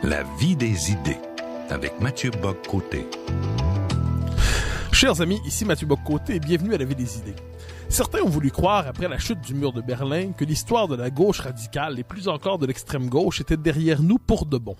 La vie des idées, avec Mathieu Bock-Côté. Chers amis, ici Mathieu Bock-Côté et bienvenue à La vie des idées. Certains ont voulu croire, après la chute du mur de Berlin, que l'histoire de la gauche radicale et plus encore de l'extrême gauche était derrière nous pour de bon.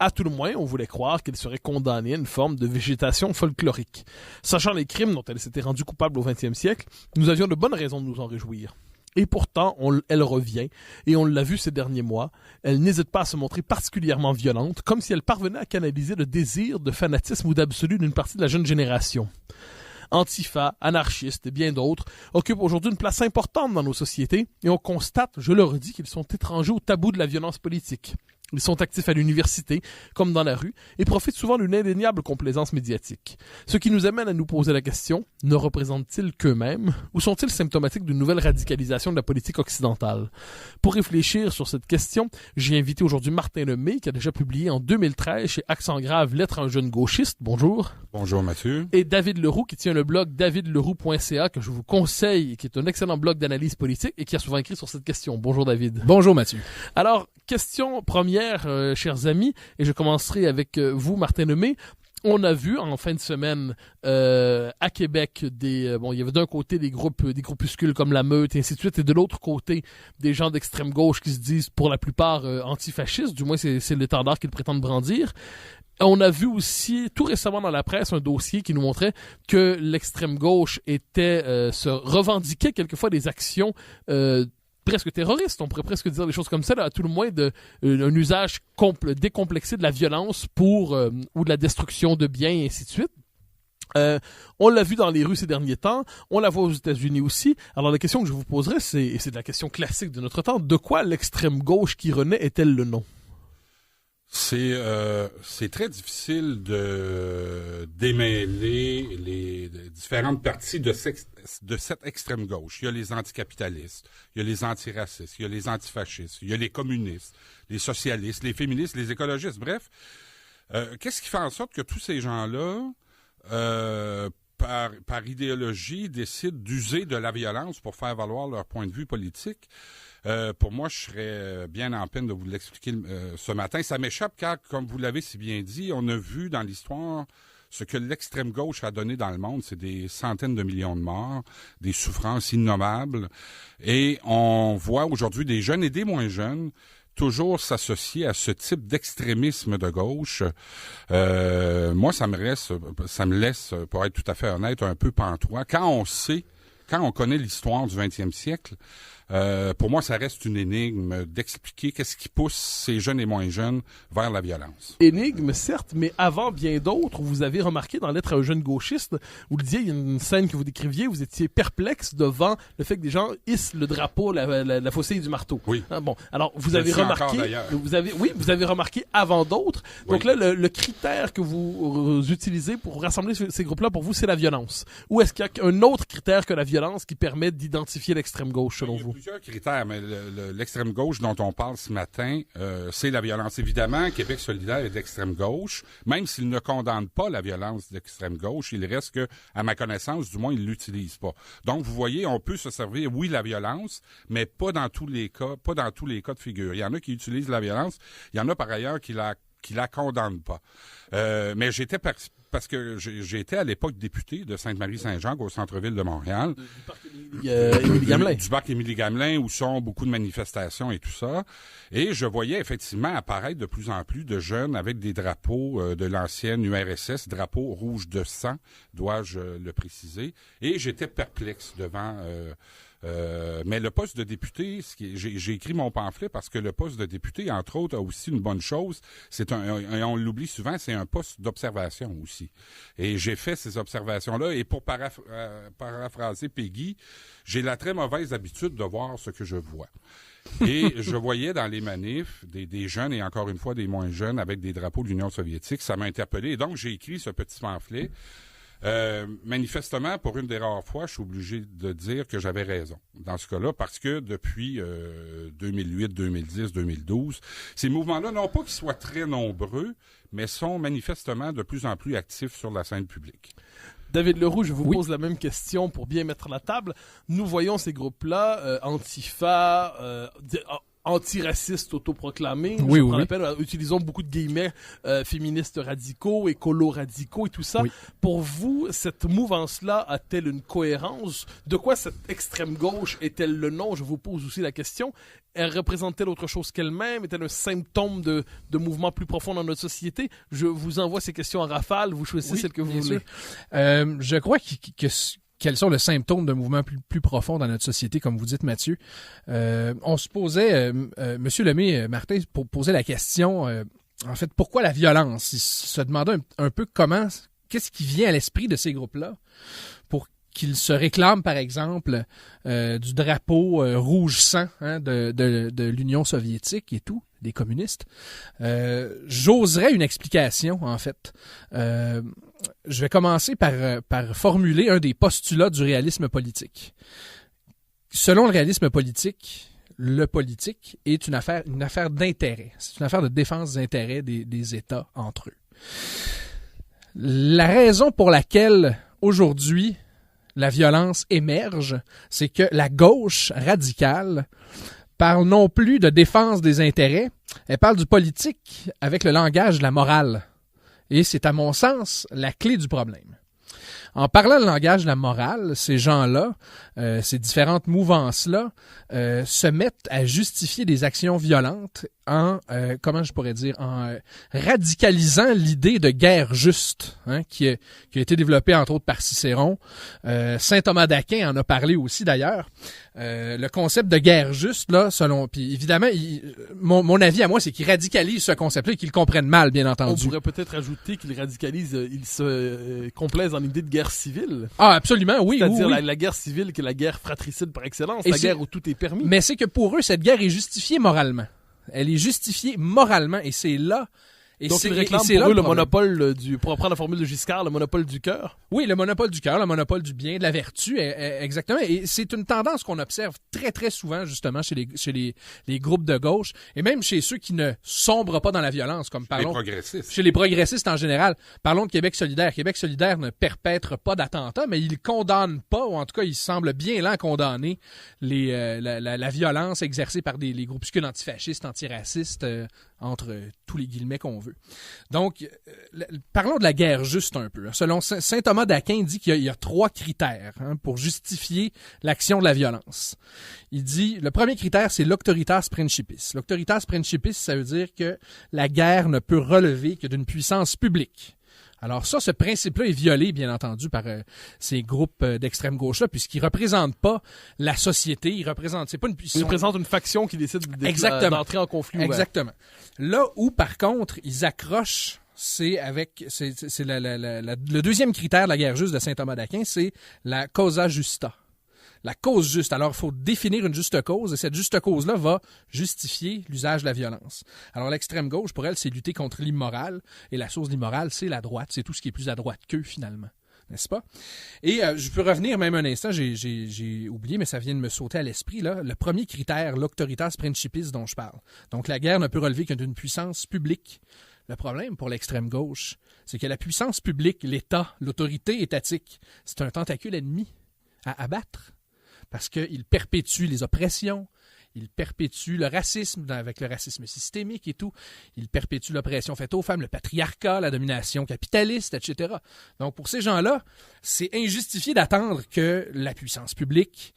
À tout le moins, on voulait croire qu'elle serait condamnée à une forme de végétation folklorique. Sachant les crimes dont elle s'était rendue coupable au XXe siècle, nous avions de bonnes raisons de nous en réjouir. Et pourtant, elle revient, et on l'a vu ces derniers mois, elle n'hésite pas à se montrer particulièrement violente, comme si elle parvenait à canaliser le désir de fanatisme ou d'absolu d'une partie de la jeune génération. Antifa, anarchistes et bien d'autres occupent aujourd'hui une place importante dans nos sociétés, et on constate, je le redis, qu'ils sont étrangers au tabou de la violence politique. Ils sont actifs à l'université, comme dans la rue, et profitent souvent d'une indéniable complaisance médiatique. Ce qui nous amène à nous poser la question, ne représentent-ils qu'eux-mêmes, ou sont-ils symptomatiques d'une nouvelle radicalisation de la politique occidentale? Pour réfléchir sur cette question, j'ai invité aujourd'hui Martin Lemay, qui a déjà publié en 2013 chez Accent Grave Lettre à un jeune gauchiste. Bonjour. Bonjour Mathieu. Et David Leroux, qui tient le blog davidleroux.ca, que je vous conseille, et qui est un excellent blog d'analyse politique, et qui a souvent écrit sur cette question. Bonjour David. Bonjour Mathieu. Alors, question première, chers amis, et je commencerai avec vous, Martin Lemay. On a vu en fin de semaine à Québec il y avait d'un côté des groupuscules comme la Meute et ainsi de suite, et de l'autre côté des gens d'extrême gauche qui se disent pour la plupart antifascistes, du moins c'est l'étendard qu'ils prétendent brandir. On a vu aussi tout récemment dans la presse un dossier qui nous montrait que l'extrême gauche se revendiquait quelquefois des actions presque terroriste, on pourrait presque dire des choses comme ça, là, à tout le moins un usage décomplexé de la violence ou de la destruction de biens et ainsi de suite. On l'a vu dans les rues ces derniers temps, on la voit aux États-Unis aussi. Alors la question que je vous poserai, et c'est la question classique de notre temps, de quoi l'extrême gauche qui renaît est-elle le nom? C'est très difficile de démêler les différentes parties de cette extrême gauche. Il y a les anticapitalistes, il y a les antiracistes, il y a les antifascistes, il y a les communistes, les socialistes, les féministes, les écologistes. Bref, qu'est-ce qui fait en sorte que tous ces gens-là, par idéologie, décident d'user de la violence pour faire valoir leur point de vue politique? Pour moi, je serais bien en peine de vous l'expliquer ce matin. Ça m'échappe car, comme vous l'avez si bien dit, on a vu dans l'histoire ce que l'extrême gauche a donné dans le monde. C'est des centaines de millions de morts, des souffrances innommables. Et on voit aujourd'hui des jeunes et des moins jeunes toujours s'associer à ce type d'extrémisme de gauche. Moi, ça me laisse, pour être tout à fait honnête, un peu pantois. Quand on connaît l'histoire du 20e siècle, pour moi, ça reste une énigme d'expliquer qu'est-ce qui pousse ces jeunes et moins jeunes vers la violence. Énigme, certes, mais avant bien d'autres, vous avez remarqué dans Lettre à un jeune gauchiste, vous le disiez, il y a une scène que vous décriviez, vous étiez perplexe devant le fait que des gens hissent le drapeau, la faucille du marteau. Oui. Bon, alors vous avez remarqué, vous avez remarqué avant d'autres. Donc oui. Là, le critère que vous utilisez pour rassembler ces groupes-là, pour vous, c'est la violence. Ou est-ce qu'il y a un autre critère que la violence qui permet d'identifier l'extrême gauche, selon vous? Il y a plusieurs critères, mais l'extrême gauche dont on parle ce matin, c'est la violence. Évidemment, Québec solidaire est d'extrême gauche. Même s'il ne condamne pas la violence d'extrême gauche, il reste que, à ma connaissance, du moins, il l'utilise pas. Donc, vous voyez, on peut se servir, oui, la violence, mais pas dans tous les cas de figure. Il y en a qui utilisent la violence, il y en a par ailleurs qui la condamnent pas. Mais parce que j'ai été à l'époque député de Sainte-Marie-Saint-Jacques au centre-ville de Montréal. Du parc Émilie-Gamelin, où sont beaucoup de manifestations et tout ça. Et je voyais effectivement apparaître de plus en plus de jeunes avec des drapeaux de l'ancienne URSS, drapeaux rouges de sang, dois-je le préciser. Et j'étais perplexe devant... mais le poste de député, j'ai écrit mon pamphlet parce que le poste de député, entre autres, a aussi une bonne chose. On l'oublie souvent, c'est un poste d'observation aussi. Et j'ai fait ces observations-là. Et pour paraphraser Peggy, j'ai la très mauvaise habitude de voir ce que je vois. Et je voyais dans les manifs des jeunes et encore une fois des moins jeunes avec des drapeaux de l'Union soviétique. Ça m'a interpellé. Et donc, j'ai écrit ce petit pamphlet. Manifestement, pour une des rares fois, je suis obligé de dire que j'avais raison dans ce cas-là, parce que depuis 2008, 2010, 2012, ces mouvements-là, non pas qu'ils soient très nombreux, mais sont manifestement de plus en plus actifs sur la scène publique. David Leroux, je vous pose la même question pour bien mettre la table. Nous voyons ces groupes-là, Antifa, antiracistes autoproclamés. Oui, je oui. prends la peine, utilisons beaucoup de guillemets féministes radicaux, écolos radicaux et tout ça. Oui. Pour vous, cette mouvance-là a-t-elle une cohérence? De quoi cette extrême gauche est-elle le nom? Je vous pose aussi la question. Elle représente-t-elle autre chose qu'elle-même? Est-elle un symptôme de mouvements plus profonds dans notre société? Je vous envoie ces questions en rafale. Vous choisissez celle que vous voulez. Je crois quels sont les symptômes d'un mouvement plus profond dans notre société, comme vous dites, Mathieu. On se posait, Monsieur Lemay, Martin, posait la question, en fait, pourquoi la violence? Il se demandait un peu qu'est-ce qui vient à l'esprit de ces groupes-là pour qu'ils se réclament, par exemple, du drapeau rouge sang de l'Union soviétique et tout, des communistes. J'oserais une explication, en fait. Je vais commencer par formuler un des postulats du réalisme politique. Selon le réalisme politique, le politique est une affaire d'intérêt. C'est une affaire de défense d'intérêts des États entre eux. La raison pour laquelle, aujourd'hui, la violence émerge, c'est que la gauche radicale parle non plus de défense des intérêts, elle parle du politique avec le langage de la morale. Et c'est, à mon sens, la clé du problème. En parlant le langage de la morale, ces gens-là, ces différentes mouvances-là, se mettent à justifier des actions violentes en radicalisant l'idée de guerre juste, qui a été développée entre autres par Cicéron. Saint Thomas d'Aquin en a parlé aussi d'ailleurs. Le concept de guerre juste, là, puis évidemment, mon avis à moi, c'est qu'ils radicalisent ce concept-là et qu'ils le comprennent mal, bien entendu. On pourrait peut-être ajouter qu'ils radicalisent, ils se complaisent en l'idée de guerre civile. Ah, absolument, oui. C'est-à-dire oui. la guerre civile qui est la guerre fratricide par excellence, Et la guerre où tout est permis. Mais c'est que pour eux, cette guerre est justifiée moralement. Elle est justifiée moralement et c'est là... Donc ils réclament pour eux le monopole pour reprendre la formule de Giscard, le monopole du cœur. Oui, le monopole du cœur, le monopole du bien, de la vertu, exactement. Et c'est une tendance qu'on observe très, très souvent, justement, chez les groupes de gauche, et même chez ceux qui ne sombrent pas dans la violence, comme parlons... Les progressistes. Chez les progressistes en général. Parlons de Québec solidaire. Québec solidaire ne perpètre pas d'attentats, mais il condamne pas, ou en tout cas, il semble bien lent condamner la violence exercée par les groupuscules antifascistes, antiracistes, entre tous les guillemets qu'on veut. Donc, parlons de la guerre juste un peu. Selon saint Thomas d'Aquin, il dit qu'il y a 3 critères pour justifier l'action de la violence. Il dit, le premier critère, c'est l'auctoritas principis. L'auctoritas principis, ça veut dire que la guerre ne peut relever que d'une puissance publique. Alors ça, ce principe-là est violé, bien entendu, par ces groupes d'extrême gauche-là, puisqu'ils ne représentent pas la société, ils représentent une faction qui décide d'entrer en conflit ouvert. Exactement. Là où, par contre, ils accrochent, le deuxième critère de la guerre juste de saint Thomas d'Aquin, c'est la causa justa. La cause juste. Alors, il faut définir une juste cause, et cette juste cause-là va justifier l'usage de la violence. Alors, l'extrême gauche, pour elle, c'est lutter contre l'immoral, et la source de l'immoral, c'est la droite. C'est tout ce qui est plus à droite qu'eux, finalement. N'est-ce pas? Et je peux revenir même un instant, j'ai oublié, mais ça vient de me sauter à l'esprit, là. Le premier critère, l'auctoritas principis dont je parle. Donc, la guerre ne peut relever que d'une puissance publique. Le problème pour l'extrême gauche, c'est que la puissance publique, l'État, l'autorité étatique, c'est un tentacule ennemi à abattre. Parce qu'il perpétue les oppressions, il perpétue le racisme, avec le racisme systémique et tout. Il perpétue l'oppression faite aux femmes, le patriarcat, la domination capitaliste, etc. Donc, pour ces gens-là, c'est injustifié d'attendre que la puissance publique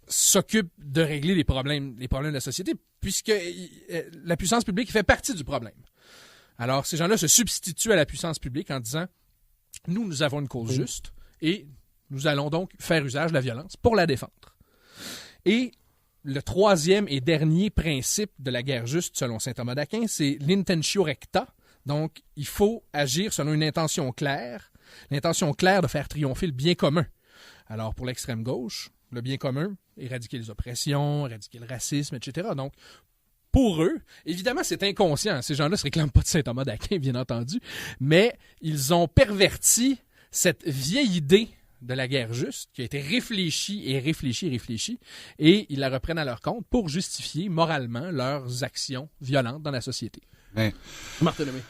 s'occupe de régler les problèmes de la société, puisque la puissance publique fait partie du problème. Alors, ces gens-là se substituent à la puissance publique en disant « Nous avons une cause juste et nous allons donc faire usage de la violence pour la défendre. » Et le troisième et dernier principe de la guerre juste, selon saint Thomas d'Aquin, c'est l'intentio recta. Donc, il faut agir selon une intention claire de faire triompher le bien commun. Alors, pour l'extrême gauche, le bien commun, éradiquer les oppressions, éradiquer le racisme, etc. Donc, pour eux, évidemment, c'est inconscient. Ces gens-là ne se réclament pas de saint Thomas d'Aquin, bien entendu, mais ils ont perverti cette vieille idée de la guerre juste, qui a été réfléchie, et ils la reprennent à leur compte pour justifier moralement leurs actions violentes dans la société. Martin Lemay.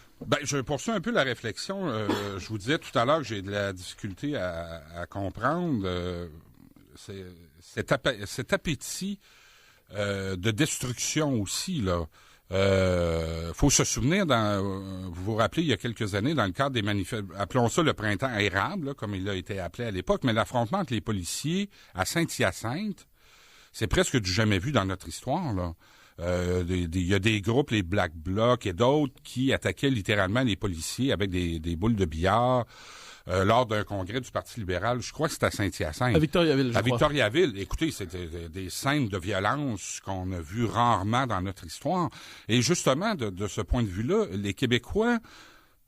Je poursuis un peu la réflexion. Je vous disais tout à l'heure que j'ai de la difficulté à comprendre cet appétit de destruction aussi, là. Faut se souvenir, vous vous rappelez, il y a quelques années, dans le cadre des appelons ça le printemps érable, là, comme il a été appelé à l'époque, mais l'affrontement entre les policiers à Saint-Hyacinthe, c'est presque du jamais vu dans notre histoire, là. Il y a des groupes, les Black Blocs et d'autres, qui attaquaient littéralement les policiers avec des boules de billard lors d'un congrès du Parti libéral. Je crois que c'était à Saint-Hyacinthe. À Victoriaville, je crois. À Victoriaville. Écoutez, c'était des scènes de violence qu'on a vues rarement dans notre histoire. Et justement, de ce point de vue-là, les Québécois,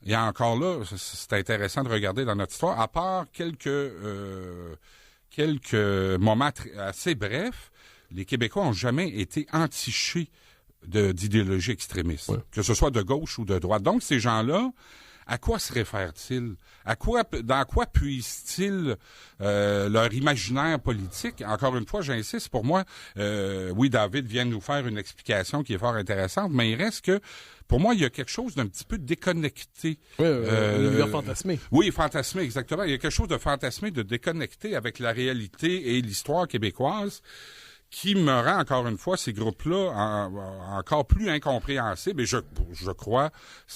il y a encore là, c'est intéressant de regarder dans notre histoire, à part quelques moments assez brefs, les Québécois n'ont jamais été entichés d'idéologie extrémiste, que ce soit de gauche ou de droite. Donc, ces gens-là, à quoi se réfèrent-ils? Dans quoi puisent-ils leur imaginaire politique? Encore une fois, j'insiste, pour moi, oui, David vient de nous faire une explication qui est fort intéressante, mais il reste que, pour moi, il y a quelque chose d'un petit peu déconnecté. Oui, l'univers fantasmé. Oui, fantasmé, exactement. Il y a quelque chose de fantasmé, de déconnecté avec la réalité et l'histoire québécoise, qui me rend, encore une fois, ces groupes-là encore plus incompréhensibles. Et je crois,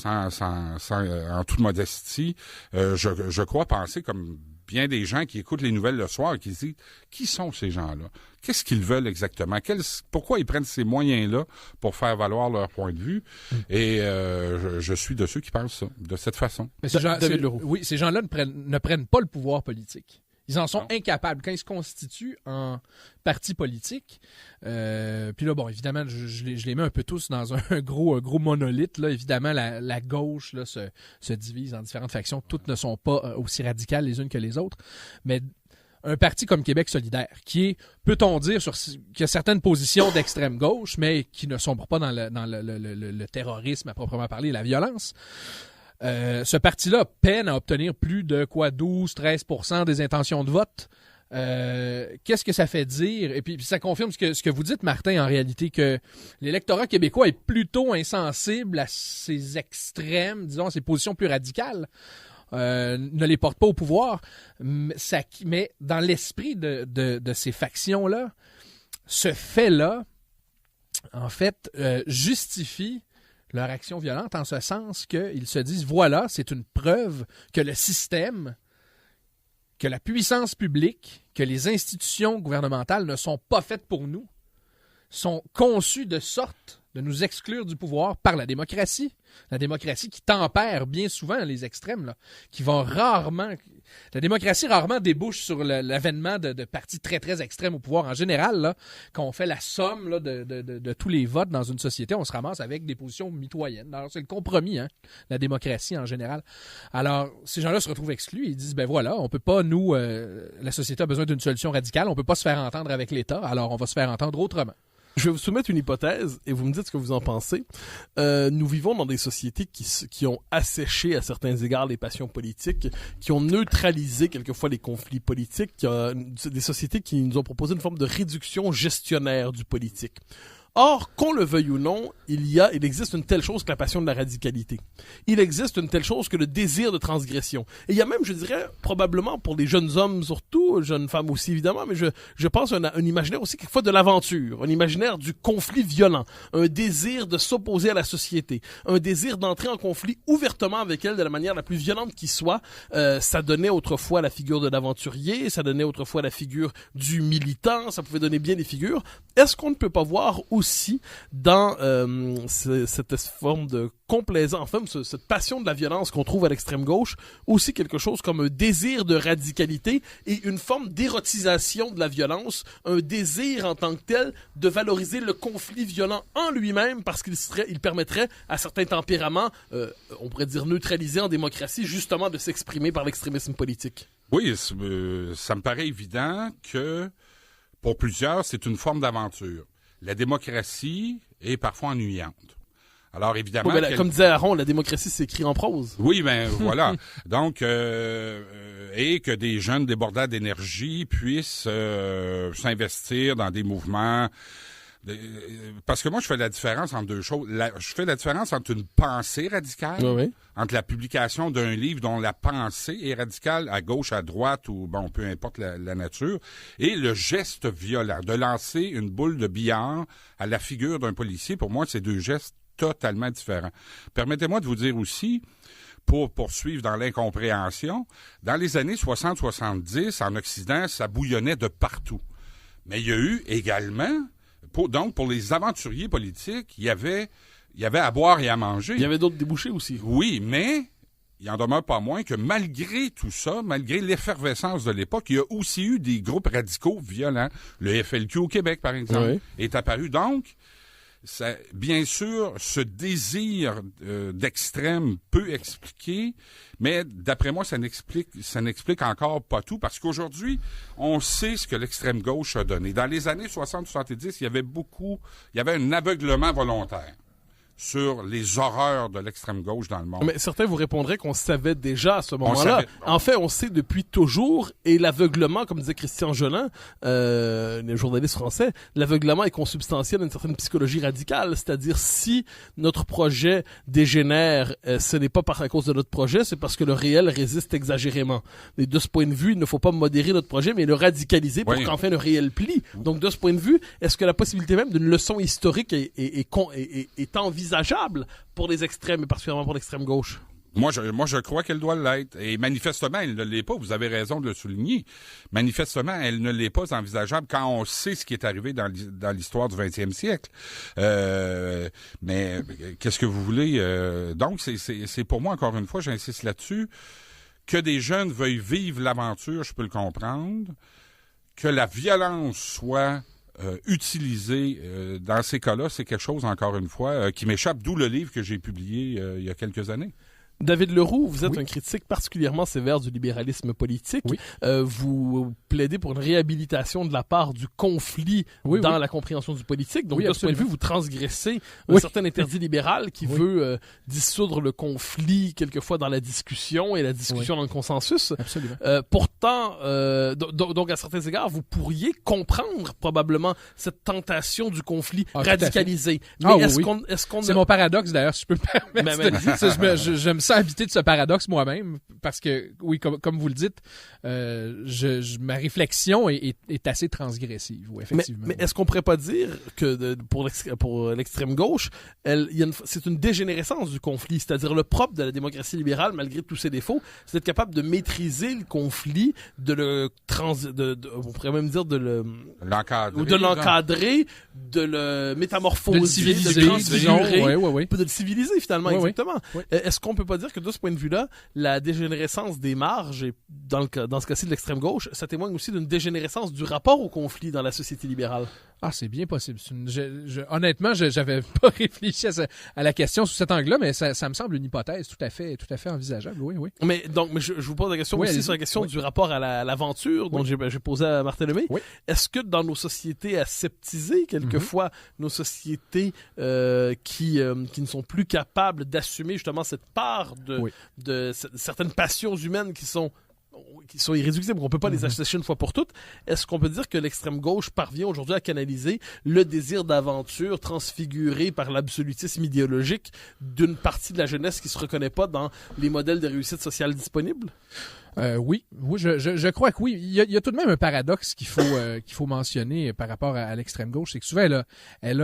en toute modestie, je crois penser comme bien des gens qui écoutent les nouvelles le soir et qui se disent, qui sont ces gens-là? Qu'est-ce qu'ils veulent exactement? Pourquoi ils prennent ces moyens-là pour faire valoir leur point de vue? Et je suis de ceux qui pensent ça, de cette façon. Mais ces gens-là ne prennent pas le pouvoir politique. Ils en sont incapables. Quand ils se constituent en parti politique, puis là, bon, évidemment, je les mets un peu tous dans un gros monolithe. Là. Évidemment, la gauche là, se divise en différentes factions. Toutes ne sont pas aussi radicales les unes que les autres. Mais un parti comme Québec solidaire, qui est, peut-on dire, qui a certaines positions d'extrême gauche, mais qui ne sombre pas dans le terrorisme à proprement parler, la violence. Ce parti-là peine à obtenir plus de 12-13% des intentions de vote. Qu'est-ce que ça fait dire? Et puis ça confirme ce que vous dites, Martin, en réalité, que l'électorat québécois est plutôt insensible à ces extrêmes, disons, à ces positions plus radicales. Ne les porte pas au pouvoir. Mais dans l'esprit de ces factions-là, ce fait-là, en fait, justifie leur action violente en ce sens qu'ils se disent, voilà, c'est une preuve que le système, que la puissance publique, que les institutions gouvernementales ne sont pas faites pour nous, sont conçues de sorte de nous exclure du pouvoir par la démocratie. La démocratie qui tempère bien souvent les extrêmes, là, qui vont rarement... La démocratie rarement débouche sur l'avènement de partis très, très extrêmes au pouvoir. En général, là, quand on fait la somme là, de tous les votes dans une société, on se ramasse avec des positions mitoyennes. Alors, c'est le compromis, hein, la démocratie en général. Alors, ces gens-là se retrouvent exclus et ils disent, ben voilà, on peut pas, nous, la société a besoin d'une solution radicale, on peut pas se faire entendre avec l'État, alors on va se faire entendre autrement. Je vais vous soumettre une hypothèse et vous me dites ce que vous en pensez. Nous vivons dans des sociétés qui ont asséché à certains égards les passions politiques, qui ont neutralisé quelquefois les conflits politiques, des sociétés qui nous ont proposé une forme de réduction gestionnaire du politique. Or, qu'on le veuille ou non, il existe une telle chose que la passion de la radicalité. Il existe une telle chose que le désir de transgression. Et il y a même, je dirais, probablement pour les jeunes hommes surtout, jeunes femmes aussi évidemment, mais je pense un imaginaire aussi quelquefois de l'aventure, un imaginaire du conflit violent, un désir de s'opposer à la société, un désir d'entrer en conflit ouvertement avec elle de la manière la plus violente qui soit. Ça donnait autrefois la figure de l'aventurier, ça donnait autrefois la figure du militant, ça pouvait donner bien des figures. Est-ce qu'on ne peut pas voir aussi dans cette forme de complaisance, enfin cette passion de la violence qu'on trouve à l'extrême gauche, aussi quelque chose comme un désir de radicalité et une forme d'érotisation de la violence, un désir en tant que tel de valoriser le conflit violent en lui-même parce qu'il permettrait à certains tempéraments, on pourrait dire neutralisés en démocratie, justement de s'exprimer par l'extrémisme politique. Oui, ça me paraît évident que pour plusieurs, c'est une forme d'aventure. La démocratie est parfois ennuyante. Alors, évidemment... comme disait Aaron, la démocratie s'écrit en prose. Oui, ben voilà. Donc, et que des jeunes débordants d'énergie puissent s'investir dans des mouvements Parce que moi, je fais la différence entre deux choses. Je fais la différence entre une pensée radicale, Oui. entre la publication d'un livre dont la pensée est radicale, à gauche, à droite, ou bon, peu importe la nature, et le geste violent, de lancer une boule de billard à la figure d'un policier. Pour moi, c'est deux gestes totalement différents. Permettez-moi de vous dire aussi, pour poursuivre dans l'incompréhension, dans les années 60-70, en Occident, ça bouillonnait de partout. Mais il y a eu également... Donc, pour les aventuriers politiques, il y avait à boire et à manger. Il y avait d'autres débouchés aussi. Oui, mais il en demeure pas moins que malgré tout ça, malgré l'effervescence de l'époque, il y a aussi eu des groupes radicaux violents. Le FLQ au Québec, par exemple, est apparu. Donc, bien sûr, ce désir d'extrême peut expliquer, mais d'après moi, ça n'explique encore pas tout, parce qu'aujourd'hui, on sait ce que l'extrême gauche a donné. Dans les années 60-70, il y avait un aveuglement volontaire sur les horreurs de l'extrême gauche dans le monde. Mais certains vous répondraient qu'on savait déjà à ce moment-là. En fait, on sait depuis toujours, et l'aveuglement, comme disait Christian Jolin, le journaliste français, l'aveuglement est consubstantiel à une certaine psychologie radicale, c'est-à-dire si notre projet dégénère, ce n'est pas à cause de notre projet, c'est parce que le réel résiste exagérément. Et de ce point de vue, il ne faut pas modérer notre projet, mais le radicaliser pour qu'enfin le réel plie. Donc de ce point de vue, est-ce que la possibilité même d'une leçon historique est envisageable pour les extrêmes, et particulièrement pour l'extrême gauche? Moi, je crois qu'elle doit l'être. Et manifestement, elle ne l'est pas. Vous avez raison de le souligner. Manifestement, elle ne l'est pas envisageable quand on sait ce qui est arrivé dans l'histoire du 20e siècle. Mais qu'est-ce que vous voulez? Donc, c'est pour moi, encore une fois, j'insiste là-dessus, que des jeunes veuillent vivre l'aventure, je peux le comprendre. Que la violence soit... utilisé dans ces cas-là, c'est quelque chose, encore une fois, qui m'échappe, d'où le livre que j'ai publié il y a quelques années. David Leroux, vous êtes un critique particulièrement sévère du libéralisme politique. Oui. Vous plaidez pour une réhabilitation de la part du conflit dans la compréhension du politique. Donc, de ce point de vue, vous transgressez un certain interdit libéral qui veut dissoudre le conflit quelquefois dans la discussion et la discussion dans le consensus. Absolument. Pourtant, donc à certains égards, vous pourriez comprendre probablement cette tentation du conflit radicalisé. Mais est-ce qu'on c'est mon paradoxe d'ailleurs, si je peux me permettre. Je me sens habité de ce paradoxe moi-même, parce que, oui, comme vous le dites, ma réflexion est assez transgressive, oui, effectivement. Mais est-ce qu'on pourrait pas dire que pour l'extrême gauche, c'est une dégénérescence du conflit, c'est-à-dire le propre de la démocratie libérale, malgré tous ses défauts, c'est d'être capable de maîtriser le conflit, on pourrait même dire de l'encadrer, de le métamorphoser, de le civiliser, de le transfigurer, de le civiliser finalement, exactement. Oui. Est-ce qu'on peut pas dire que de ce point de vue-là, la dégénérescence des marges, et dans ce cas-ci de l'extrême gauche, ça témoigne aussi d'une dégénérescence du rapport au conflit dans la société libérale? Ah, c'est bien possible. Honnêtement, j'avais pas réfléchi à la question sous cet angle-là, mais ça me semble une hypothèse tout à fait envisageable. Oui. Mais je vous pose la question aussi sur la question du rapport à l'aventure dont j'ai posé à Martin Lemay. Oui. Est-ce que dans nos sociétés aseptisées, quelquefois, nos sociétés qui ne sont plus capables d'assumer justement cette part de certaines passions humaines qui sont irréductibles, on ne peut pas les assécher une fois pour toutes. Est-ce qu'on peut dire que l'extrême gauche parvient aujourd'hui à canaliser le désir d'aventure transfiguré par l'absolutisme idéologique d'une partie de la jeunesse qui ne se reconnaît pas dans les modèles de réussite sociale disponibles? Oui, je crois que oui. Il y a tout de même un paradoxe qu'il faut mentionner par rapport à l'extrême gauche, c'est que souvent elle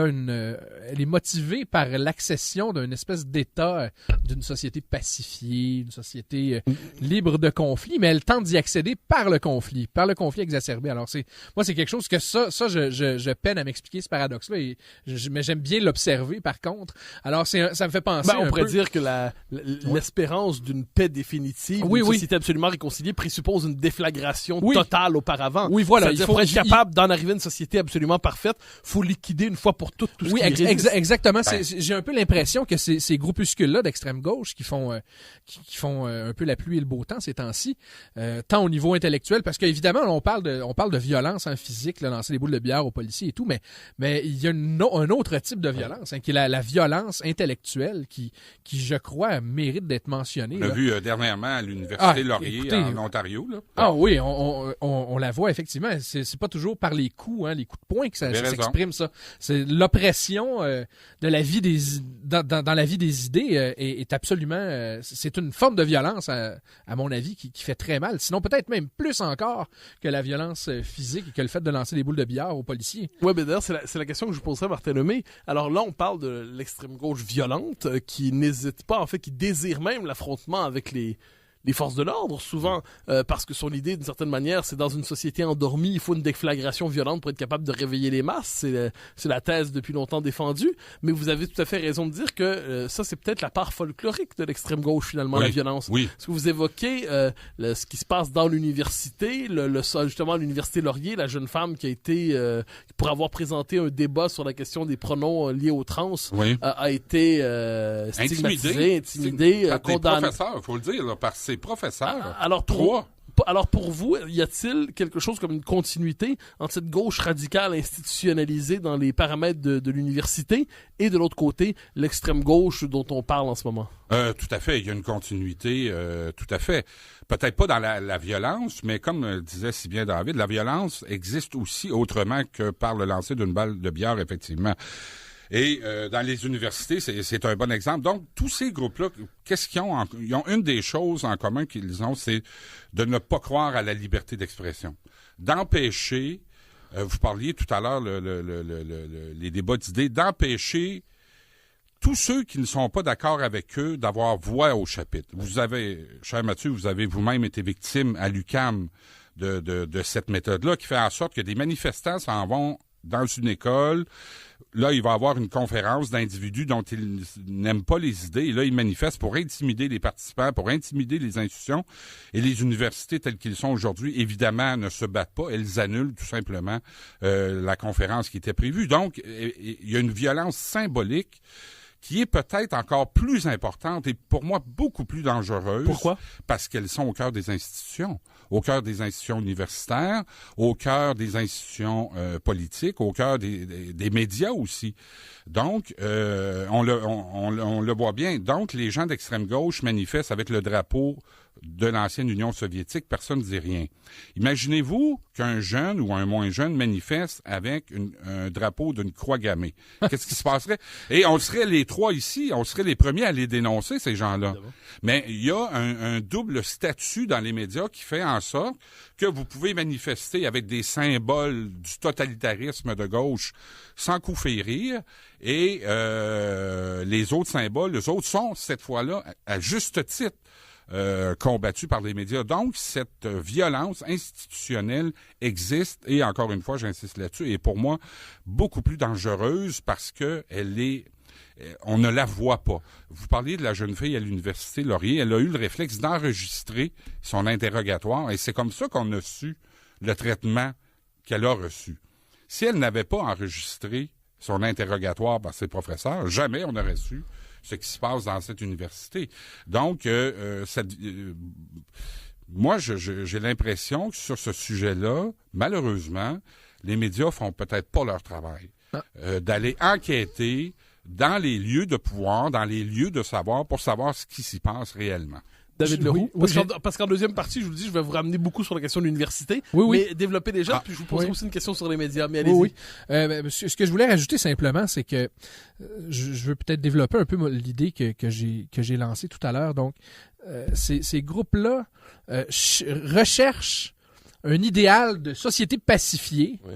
est motivée par l'accession d'une espèce d'état d'une société pacifiée, une société libre de conflit, mais elle tente d'y accéder par le conflit exacerbé. Alors c'est quelque chose que ça je peine à m'expliquer, ce paradoxe-là, mais j'aime bien l'observer par contre. Alors ça me fait penser on pourrait dire que l'espérance d'une paix définitive, d'une société absolument réconciliée présuppose une déflagration totale auparavant. Oui, voilà. Il faut être capable d'en arriver à une société absolument parfaite. Faut liquider une fois pour toutes tout ce qui résiste. Exactement. J'ai un peu l'impression que ces groupuscules-là d'extrême gauche qui font un peu la pluie et le beau temps ces temps-ci, tant au niveau intellectuel, parce qu'évidemment, on parle de violence physique, lancer des boules de billard aux policiers et tout, mais il y a un autre type de violence, qui est la violence intellectuelle qui, je crois, mérite d'être mentionnée. On l'a vu dernièrement à l'Université Laurier. Écoutez, en Ontario. Là. Ah oui, on la voit effectivement. C'est pas toujours par les coups, les coups de poing que ça s'exprime, ça. C'est l'oppression de la vie dans la vie des idées est absolument... c'est une forme de violence, à mon avis, qui fait très mal. Sinon, peut-être même plus encore que la violence physique et que le fait de lancer des boules de billard aux policiers. Oui, mais d'ailleurs, c'est la question que je poserais à Barthélemy. Alors là, on parle de l'extrême gauche violente qui n'hésite pas, en fait, qui désire même l'affrontement avec les forces de l'ordre, souvent, parce que son idée, d'une certaine manière, c'est dans une société endormie, il faut une déflagration violente pour être capable de réveiller les masses. C'est la thèse depuis longtemps défendue. Mais vous avez tout à fait raison de dire que ça, c'est peut-être la part folklorique de l'extrême gauche, finalement, la violence. Oui. Parce que vous évoquez ce qui se passe dans l'université, justement, l'université Laurier, la jeune femme qui a été, pour avoir présenté un débat sur la question des pronoms liés aux trans, a été stigmatisée, intimidée, condamnée. Il faut le dire, là, par ses professeurs. Alors pour vous, y a-t-il quelque chose comme une continuité entre cette gauche radicale institutionnalisée dans les paramètres de l'université et de l'autre côté, l'extrême gauche dont on parle en ce moment? Tout à fait, il y a une continuité, tout à fait. Peut-être pas dans la violence, mais comme disait si bien David, la violence existe aussi autrement que par le lancer d'une balle de billard, effectivement. Et dans les universités, c'est un bon exemple. Donc, tous ces groupes-là, qu'est-ce qu'ils ont? Ils ont une des choses en commun qu'ils ont, c'est de ne pas croire à la liberté d'expression. D'empêcher, vous parliez tout à l'heure, les débats d'idées, d'empêcher tous ceux qui ne sont pas d'accord avec eux d'avoir voix au chapitre. Vous avez, cher Mathieu, vous avez vous-même été victime à l'UQAM de cette méthode-là qui fait en sorte que des manifestants s'en vont dans une école. Là, il va y avoir une conférence d'individus dont ils n'aiment pas les idées. Et là, ils manifestent pour intimider les participants, pour intimider les institutions. Et les universités telles qu'elles sont aujourd'hui, évidemment, ne se battent pas. Elles annulent tout simplement la conférence qui était prévue. Donc, il y a une violence symbolique qui est peut-être encore plus importante et pour moi beaucoup plus dangereuse. Pourquoi? Parce qu'elles sont au cœur des institutions universitaires, au cœur des institutions politiques, au cœur des médias aussi. Donc, on le voit bien. Donc, les gens d'extrême gauche manifestent avec le drapeau de l'ancienne Union soviétique, personne ne dit rien. Imaginez-vous qu'un jeune ou un moins jeune manifeste avec un drapeau d'une croix gammée. Qu'est-ce qui se passerait? Et on serait les trois ici, on serait les premiers à les dénoncer, ces gens-là. Mais il y a un double statut dans les médias qui fait en sorte que vous pouvez manifester avec des symboles du totalitarisme de gauche sans coup férir, et les autres symboles, les autres sont, cette fois-là, à juste titre, combattu par les médias. Donc, cette violence institutionnelle existe et, encore une fois, j'insiste là-dessus, est pour moi beaucoup plus dangereuse parce que on ne la voit pas. Vous parliez de la jeune fille à l'université Laurier, elle a eu le réflexe d'enregistrer son interrogatoire et c'est comme ça qu'on a su le traitement qu'elle a reçu. Si elle n'avait pas enregistré son interrogatoire par ses professeurs, jamais on aurait su ce qui se passe dans cette université. Donc, moi, j'ai l'impression que sur ce sujet-là, malheureusement, les médias font peut-être pas leur travail. D'aller enquêter dans les lieux de pouvoir, dans les lieux de savoir, pour savoir ce qui s'y passe réellement. David Leroux, parce qu'en deuxième partie, je vous dis, je vais vous ramener beaucoup sur la question de l'université, mais développer déjà, puis je vous poserai aussi une question sur les médias, mais allez-y. Ce que je voulais rajouter simplement, c'est que je veux peut-être développer un peu l'idée que j'ai lancée tout à l'heure. Donc, ces groupes-là recherchent un idéal de société pacifiée. Oui.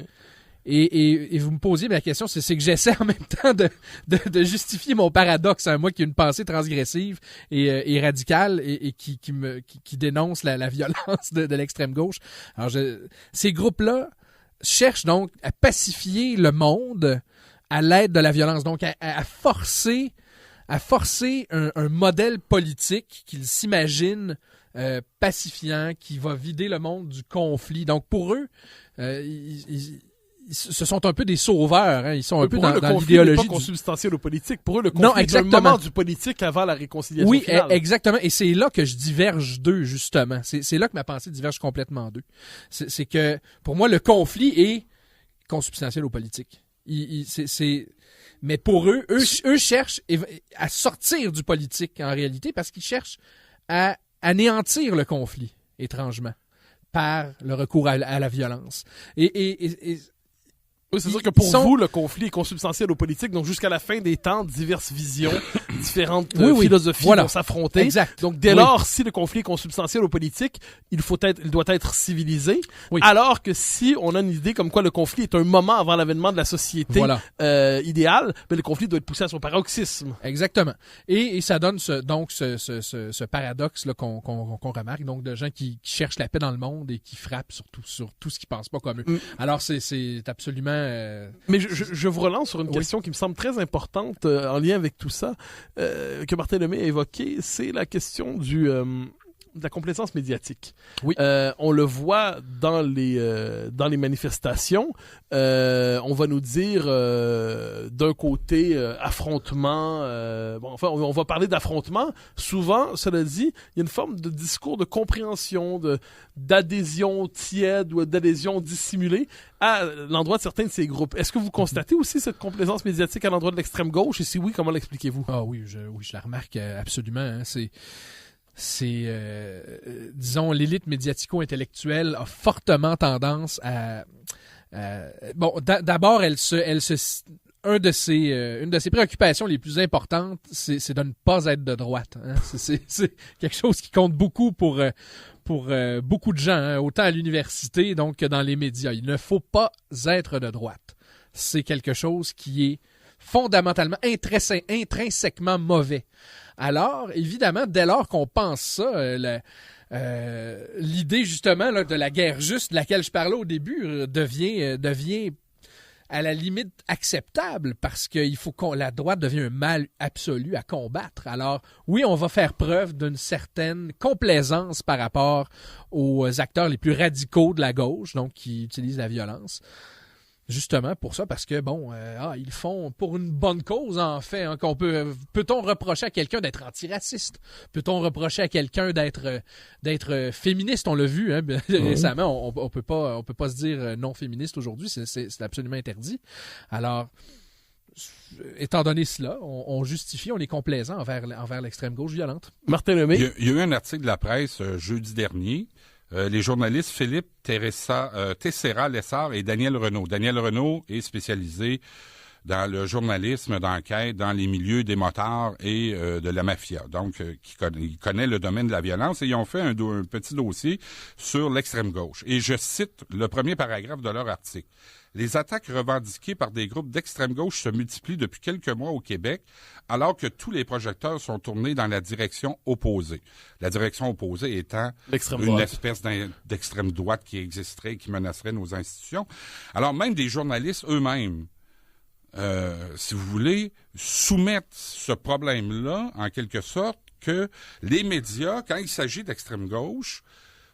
Et vous me posiez la question, c'est que j'essaie en même temps de justifier mon paradoxe, moi qui ai une pensée transgressive et radicale et qui dénonce la violence de l'extrême gauche. Alors ces groupes-là cherchent donc à pacifier le monde à l'aide de la violence, donc à forcer un modèle politique qu'ils s'imaginent pacifiant, qui va vider le monde du conflit. Donc pour eux, ce sont un peu des sauveurs, hein. Ils sont un peu dans l'idéologie. Pour eux, le conflit n'est pas consubstantiel au politique. Pour eux, le conflit est un moment du politique avant la réconciliation finale. Oui, exactement. Et c'est là que je diverge d'eux, justement. C'est là que ma pensée diverge complètement d'eux. C'est que, pour moi, le conflit est consubstantiel au politique. Mais pour eux cherchent à sortir du politique, en réalité, parce qu'ils cherchent à anéantir le conflit. étrangement, par le recours à la violence. Oui, c'est sûr que pour vous, le conflit est consubstantiel aux politiques, donc jusqu'à la fin des temps, diverses visions, différentes philosophies vont s'affronter. Exact. Donc dès lors, si le conflit est consubstantiel aux politiques, il doit être civilisé. Oui. Alors que si on a une idée comme quoi le conflit est un moment avant l'avènement de la société idéale, ben, le conflit doit être poussé à son paroxysme. Exactement. Et ça donne ce paradoxe là qu'on remarque, donc de gens qui cherchent la paix dans le monde et qui frappent sur tout ce qui pense pas comme eux. Alors c'est absolument. Mais je vous relance sur une question qui me semble très importante en lien avec tout ça, que Martin Lemay a évoqué, c'est la question de la complaisance médiatique. Oui. On le voit dans les manifestations. On va nous dire d'un côté affrontement. On va parler d'affrontement. Souvent, cela dit, il y a une forme de discours de compréhension, d'adhésion tiède ou d'adhésion dissimulée à l'endroit de certains de ces groupes. Est-ce que vous constatez aussi cette complaisance médiatique à l'endroit de l'extrême gauche? Et si oui, comment l'expliquez-vous? Ah oui, je la remarque absolument. Hein. Disons, l'élite médiatico-intellectuelle a fortement tendance à... d'abord, une de ses préoccupations les plus importantes, c'est de ne pas être de droite. Hein. C'est quelque chose qui compte beaucoup pour beaucoup de gens, hein, autant à l'université donc que dans les médias. Il ne faut pas être de droite. C'est quelque chose qui est fondamentalement, intrinsèquement mauvais. Alors, évidemment, dès lors qu'on pense ça, l'idée justement là, de la guerre juste de laquelle je parlais au début devient à la limite acceptable parce qu'il faut la droite devient un mal absolu à combattre. Alors, oui, on va faire preuve d'une certaine complaisance par rapport aux acteurs les plus radicaux de la gauche, donc qui utilisent la violence. Justement pour ça, parce que ils font pour une bonne cause en fait. Hein, peut-on reprocher à quelqu'un d'être antiraciste? Peut-on reprocher à quelqu'un d'être féministe? On l'a vu récemment. On peut pas se dire non féministe aujourd'hui. C'est absolument interdit. Alors, étant donné cela, on justifie, on est complaisant envers l'extrême gauche violente. Martin Lemay. Il y a eu un article de la presse jeudi dernier. Les journalistes Philippe Tessera-Lessard et Daniel Renaud. Daniel Renaud est spécialisé dans le journalisme d'enquête, dans les milieux des motards et de la mafia. Donc, il connaît le domaine de la violence et ils ont fait un petit dossier sur l'extrême gauche. Et je cite le premier paragraphe de leur article. Les attaques revendiquées par des groupes d'extrême gauche se multiplient depuis quelques mois au Québec, alors que tous les projecteurs sont tournés dans la direction opposée. La direction opposée étant une espèce d'extrême droite qui existerait, qui menacerait nos institutions. Alors même des journalistes eux-mêmes, si vous voulez, soumettent ce problème-là, en quelque sorte, que les médias, quand il s'agit d'extrême gauche,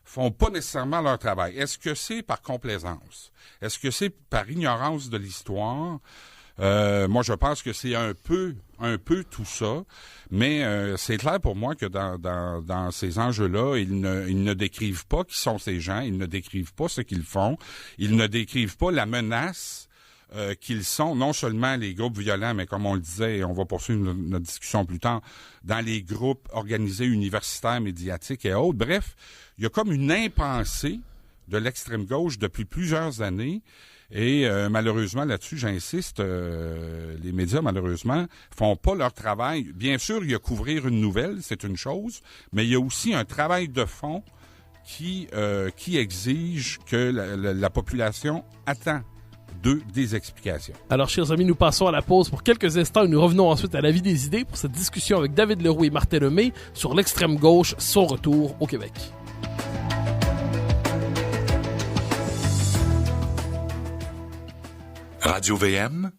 font pas nécessairement leur travail. Est-ce que c'est par complaisance? Est-ce que c'est par ignorance de l'histoire? Moi, je pense que c'est un peu tout ça, mais c'est clair pour moi que dans ces enjeux-là, ils ne décrivent pas qui sont ces gens, ils ne décrivent pas ce qu'ils font, ils ne décrivent pas la menace qu'ils sont, non seulement les groupes violents, mais comme on le disait, et on va poursuivre notre discussion plus tard, dans les groupes organisés universitaires, médiatiques et autres. Bref, il y a comme une impensée de l'extrême gauche depuis plusieurs années. Et malheureusement, là-dessus, j'insiste, les médias, malheureusement, font pas leur travail. Bien sûr, il y a couvrir une nouvelle, c'est une chose, mais il y a aussi un travail de fond qui exige que la population attend des explications. Alors, chers amis, nous passons à la pause pour quelques instants et nous revenons ensuite à la vie des idées pour cette discussion avec David Leroux et Martin Lemay sur l'extrême gauche, son retour au Québec. Radio VM,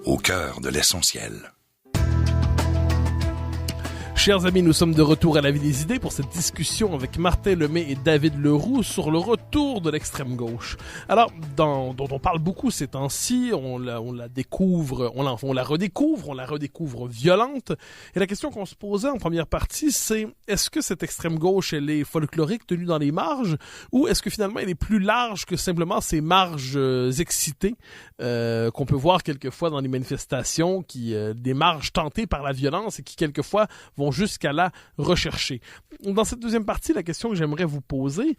au cœur de l'essentiel. Chers amis, nous sommes de retour à la vie des idées pour cette discussion avec Martin Lemay et David Leroux sur le retour de l'extrême gauche. Alors, dont on parle beaucoup ces temps-ci, on la découvre, on la redécouvre violente. Et la question qu'on se posait en première partie, c'est est-ce que cette extrême gauche, elle est folklorique, tenue dans les marges, ou est-ce que finalement elle est plus large que simplement ces marges excitées qu'on peut voir quelquefois dans les manifestations, des marges tentées par la violence et qui quelquefois vont jusqu'à la rechercher. Dans cette deuxième partie, la question que j'aimerais vous poser,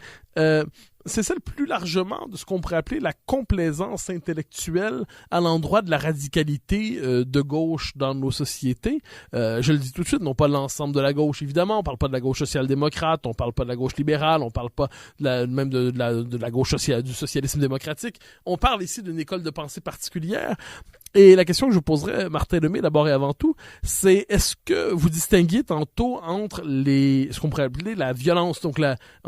c'est celle plus largement de ce qu'on pourrait appeler la complaisance intellectuelle à l'endroit de la radicalité de gauche dans nos sociétés. Je le dis tout de suite, non pas l'ensemble de la gauche, évidemment. On parle pas de la gauche social-démocrate, on parle pas de la gauche libérale, on parle pas même de la gauche du socialisme démocratique. On parle ici d'une école de pensée particulière. Et la question que je vous poserais, Martin Lemay, d'abord et avant tout, c'est est-ce que vous distinguiez tantôt entre ce qu'on pourrait appeler la violence, donc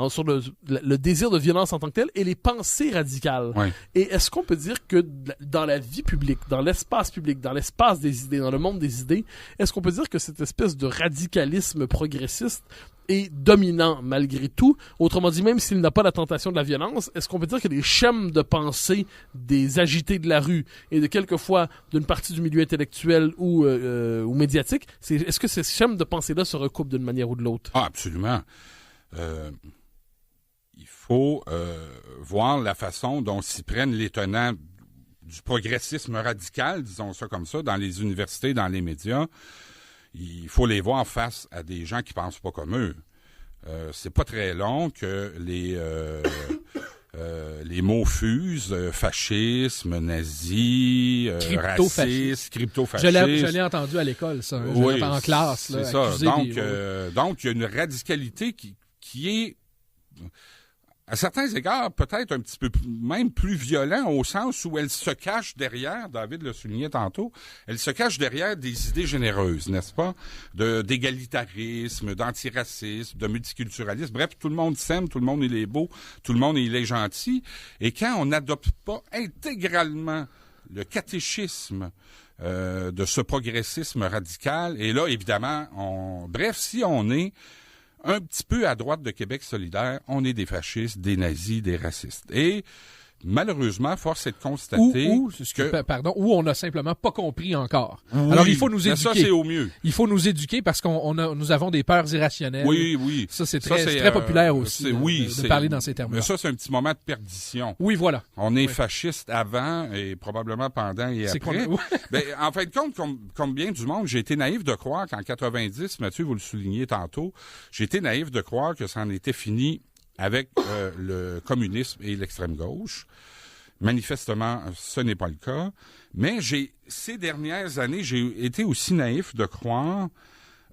sur le désir de violence en tant que tel, et les pensées radicales. Oui. Et est-ce qu'on peut dire que dans la vie publique, dans l'espace public, dans l'espace des idées, dans le monde des idées, est-ce qu'on peut dire que cette espèce de radicalisme progressiste est dominant malgré tout? Autrement dit, même s'il n'a pas la tentation de la violence, est-ce qu'on peut dire que les schèmes de pensée des agités de la rue et de quelquefois d'une partie du milieu intellectuel ou médiatique, est-ce que ces schèmes de pensée-là se recoupent d'une manière ou de l'autre? Ah, absolument. Il faut voir la façon dont s'y prennent les tenants du progressisme radical, disons ça comme ça, dans les universités, dans les médias. Il faut les voir face à des gens qui pensent pas comme eux. C'est pas très long que les mots fusent, fascisme, nazi, racisme, crypto-fascisme. Je l'ai entendu à l'école, ça. Oui, en classe. Là, c'est ça. Donc, il y a une radicalité qui est, à certains égards, peut-être un petit peu même plus violent au sens où elle se cache derrière, David le soulignait tantôt, elle se cache derrière des idées généreuses, n'est-ce pas? D'égalitarisme, d'antiracisme, de multiculturalisme. Bref, tout le monde s'aime, tout le monde il est beau, tout le monde il est gentil. Et quand on n'adopte pas intégralement le catéchisme de ce progressisme radical, et là, évidemment, si on est un petit peu à droite de Québec solidaire, on est des fascistes, des nazis, des racistes. Et malheureusement, force est de constater où on n'a simplement pas compris encore. Oui, alors, il faut nous éduquer. Ça, c'est au mieux. Il faut nous éduquer parce nous avons des peurs irrationnelles. Oui. Ça, c'est très populaire aussi de parler dans ces termes-là. Mais ça, c'est un petit moment de perdition. Oui, voilà. On est fasciste avant et probablement pendant et après. En fin de compte, comme bien du monde, j'ai été naïf de croire qu'en 90, Mathieu, vous le soulignez tantôt, j'ai été naïf de croire que ça en était fini avec le communisme et l'extrême gauche. Manifestement, ce n'est pas le cas. Mais ces dernières années, j'ai été aussi naïf de croire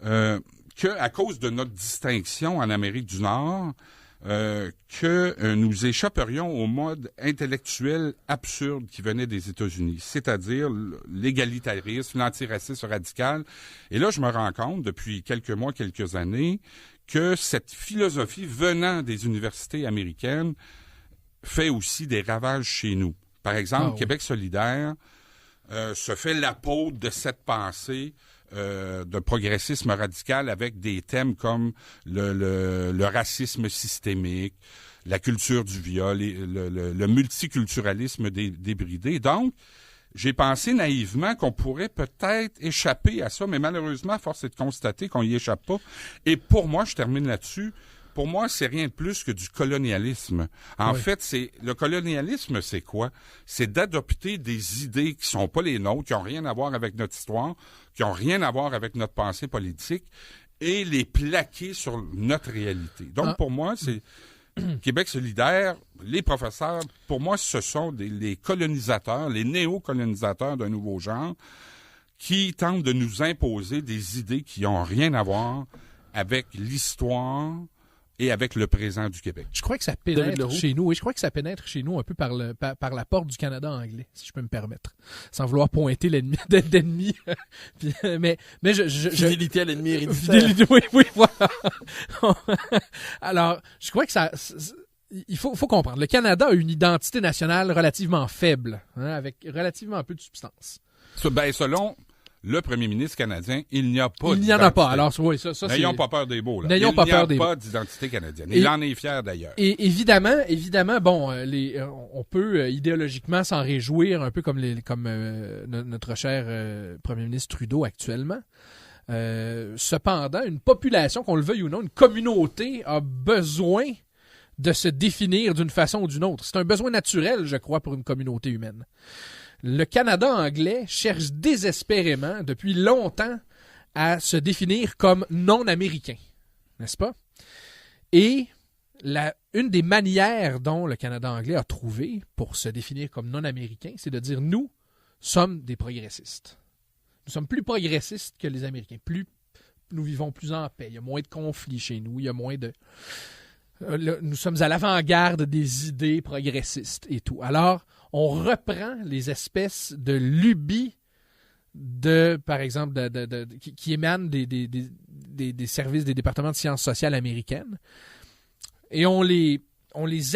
qu'à cause de notre distinction en Amérique du Nord, que nous échapperions au mode intellectuel absurde qui venait des États-Unis, c'est-à-dire l'égalitarisme, l'antiracisme radical. Et là, je me rends compte, depuis quelques mois, quelques années, que cette philosophie venant des universités américaines fait aussi des ravages chez nous. Par exemple, Québec solidaire se fait l'apôtre de cette pensée de progressisme radical avec des thèmes comme le racisme systémique, la culture du viol, le multiculturalisme débridé. Donc, j'ai pensé naïvement qu'on pourrait peut-être échapper à ça, mais malheureusement, force est de constater qu'on y échappe pas. Et pour moi, je termine là-dessus, pour moi, c'est rien de plus que du colonialisme. En fait, le colonialisme, c'est quoi? C'est d'adopter des idées qui sont pas les nôtres, qui ont rien à voir avec notre histoire, qui ont rien à voir avec notre pensée politique, et les plaquer sur notre réalité. Donc, pour moi, c'est Québec solidaire, les professeurs, pour moi, ce sont les colonisateurs, les néocolonisateurs d'un nouveau genre, qui tentent de nous imposer des idées qui n'ont rien à voir avec l'histoire et avec le présent du Québec. Je crois que ça pénètre chez nous. Oui, je crois que ça pénètre chez nous un peu par la porte du Canada anglais, si je peux me permettre, sans vouloir pointer l'ennemi d'ennemi. mais fidélité à l'ennemi héréditaire. Oui, voilà. Alors, je crois que ça. Il faut comprendre. Le Canada a une identité nationale relativement faible, avec relativement peu de substance. Selon le premier ministre canadien, il n'y a pas d'identité. Il n'y en a pas. Alors, oui, ça N'ayons pas peur des mots, là. N'ayons pas peur des mots. Il n'y a pas d'identité canadienne. Il en est fier, d'ailleurs. Et évidemment, on peut idéologiquement s'en réjouir, un peu comme notre cher premier ministre Trudeau actuellement. Cependant, une population, qu'on le veuille ou non, une communauté a besoin de se définir d'une façon ou d'une autre. C'est un besoin naturel, je crois, pour une communauté humaine. Le Canada anglais cherche désespérément, depuis longtemps, à se définir comme non-américains, n'est-ce pas? Et une des manières dont le Canada anglais a trouvé pour se définir comme non-américain, c'est de dire nous sommes des progressistes. Nous sommes plus progressistes que les Américains. Nous vivons plus en paix. Il y a moins de conflits chez nous. Il y a moins de... nous sommes à l'avant-garde des idées progressistes et tout. Alors, on reprend les espèces de lubies par exemple, qui émanent des services des départements de sciences sociales américaines. Et on les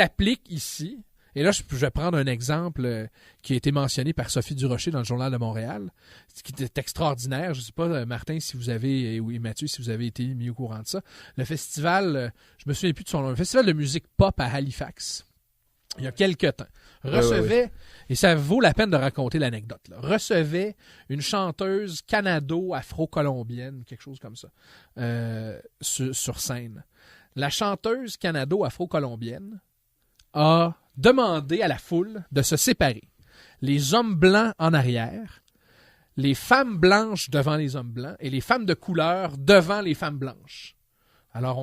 applique ici. Et là, je vais prendre un exemple qui a été mentionné par Sophie Durocher dans le Journal de Montréal, qui est extraordinaire. Je ne sais pas, Martin, si vous avez, et Mathieu, si vous avez été mis au courant de ça. Le festival, je me souviens plus de son nom, le festival de musique pop à Halifax, il y a quelque temps, recevait, et ça vaut la peine de raconter l'anecdote, là, recevait une chanteuse canado-afro-colombienne, quelque chose comme ça, sur scène. La chanteuse canado-afro-colombienne a demandé à la foule de se séparer. Les hommes blancs en arrière, les femmes blanches devant les hommes blancs et les femmes de couleur devant les femmes blanches. Alors,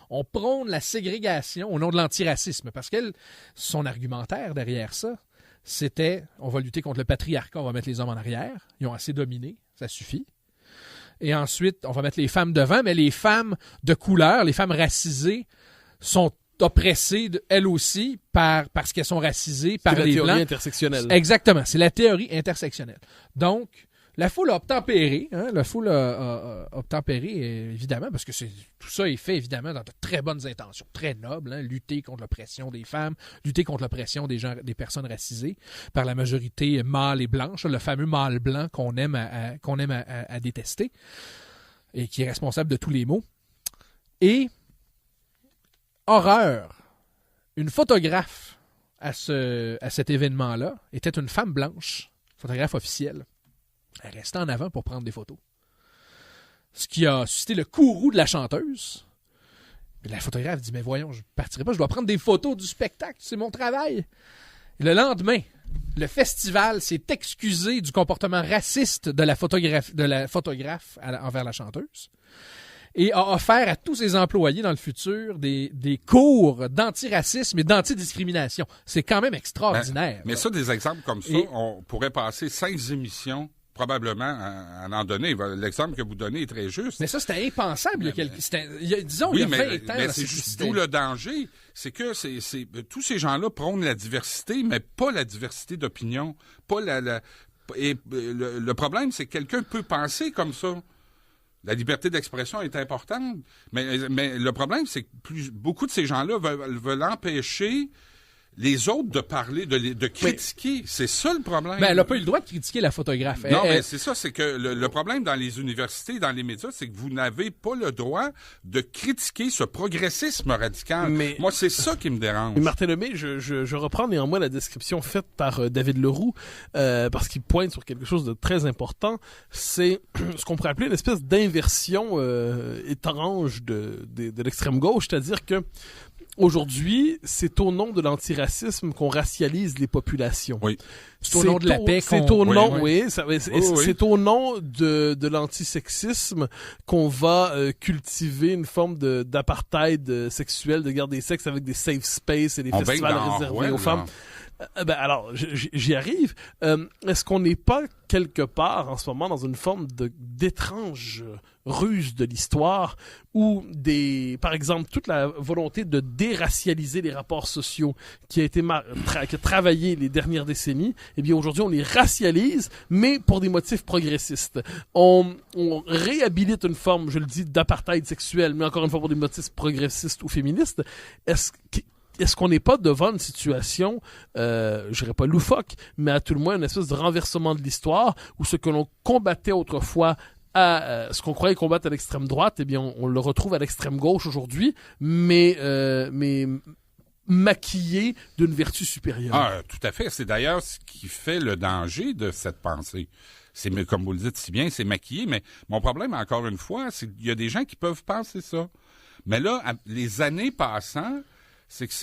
on prône la ségrégation au nom de l'antiracisme parce que son argumentaire derrière ça, c'était on va lutter contre le patriarcat, on va mettre les hommes en arrière, ils ont assez dominé, ça suffit. Et ensuite, on va mettre les femmes devant, mais les femmes de couleur, les femmes racisées, sont oppressées, elles aussi, parce qu'elles sont racisées par les Blancs. C'est la théorie intersectionnelle. Exactement, c'est la théorie intersectionnelle. Donc, la foule a obtempéré, la foule a obtempéré, évidemment, parce que tout ça est fait, évidemment, dans de très bonnes intentions, très nobles, lutter contre l'oppression des femmes, lutter contre l'oppression des personnes racisées par la majorité mâle et blanche, le fameux mâle blanc qu'on aime à détester et qui est responsable de tous les maux. Et, horreur, une photographe à cet événement-là était une femme blanche, photographe officielle. Elle restait en avant pour prendre des photos. Ce qui a suscité le courroux de la chanteuse. Et la photographe dit, mais voyons, je ne partirai pas, je dois prendre des photos du spectacle, c'est mon travail. Et le lendemain, le festival s'est excusé du comportement raciste de la photographe envers la chanteuse et a offert à tous ses employés dans le futur des cours d'antiracisme et d'antidiscrimination. C'est quand même extraordinaire. Mais ça, des exemples comme ça, on pourrait passer 5 émissions probablement à en donner. L'exemple que vous donnez est très juste. Mais ça, c'était impensable. Il y a 20 ans. Mais c'est juste d'où le danger. C'est que tous ces gens-là prônent la diversité, mais pas la diversité d'opinion. Et le problème, c'est que quelqu'un peut penser comme ça. La liberté d'expression est importante, mais le problème, c'est que beaucoup de ces gens-là veulent empêcher les autres de parler, de critiquer. C'est ça le problème. Mais elle n'a pas eu le droit de critiquer la photographe. Mais c'est ça, c'est que le problème dans les universités, dans les médias, c'est que vous n'avez pas le droit de critiquer ce progressisme radical. Moi, c'est ça qui me dérange. Mais Martin Lemay, je reprends néanmoins la description faite par David Leroux, parce qu'il pointe sur quelque chose de très important. C'est ce qu'on pourrait appeler une espèce d'inversion étrange de l'extrême gauche, c'est-à-dire que aujourd'hui, c'est au nom de l'antiracisme qu'on racialise les populations. Oui. C'est au nom de la paix c'est au nom, c'est au nom de l'antisexisme qu'on va cultiver une forme d'apartheid sexuel, de guerre des sexes avec des safe space et des festivals réservés aux femmes. Alors, j'y arrive. Est-ce qu'on n'est pas quelque part en ce moment dans une forme d'étrange ruse de l'histoire où par exemple, toute la volonté de déracialiser les rapports sociaux qui a été qui a travaillé les dernières décennies, eh bien aujourd'hui on les racialise, mais pour des motifs progressistes. On réhabilite une forme, je le dis, d'apartheid sexuel, mais encore une fois pour des motifs progressistes ou féministes. Est-ce qu'on n'est pas devant une situation, je dirais pas loufoque, mais à tout le moins une espèce de renversement de l'histoire où ce que l'on combattait autrefois ce qu'on croyait combattre à l'extrême droite, eh bien on le retrouve à l'extrême gauche aujourd'hui, mais maquillé d'une vertu supérieure. Ah, tout à fait. C'est d'ailleurs ce qui fait le danger de cette pensée. C'est, comme vous le dites si bien, c'est maquillé, mais mon problème, encore une fois, c'est qu'il y a des gens qui peuvent penser ça. Mais là, les années passant, c'est que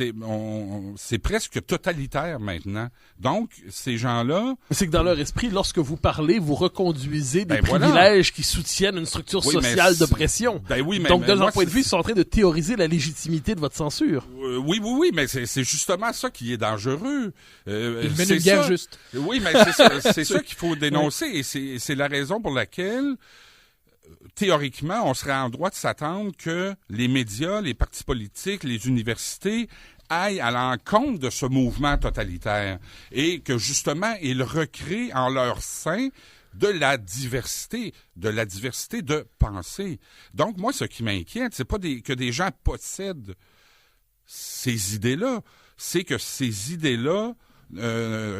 c'est presque totalitaire maintenant. Donc, ces gens-là... C'est que dans leur esprit, lorsque vous parlez, vous reconduisez des Ben privilèges qui soutiennent une structure Oui, mais sociale de c'est- pression. Ben oui, mais Donc, de moi, leur point de c'est- vue, ils sont en train de théoriser la légitimité de votre censure. Oui, mais c'est justement ça qui est dangereux. Il mène c'est une guerre ça. juste. Oui, mais c'est ça qu'il faut dénoncer, et c'est la raison pour laquelle, théoriquement, on serait en droit de s'attendre que les médias, les partis politiques, les universités aillent à l'encontre de ce mouvement totalitaire et que, justement, ils recréent en leur sein de la diversité de pensée. Donc, moi, ce qui m'inquiète, c'est pas que des gens possèdent ces idées-là, c'est que ces idées-là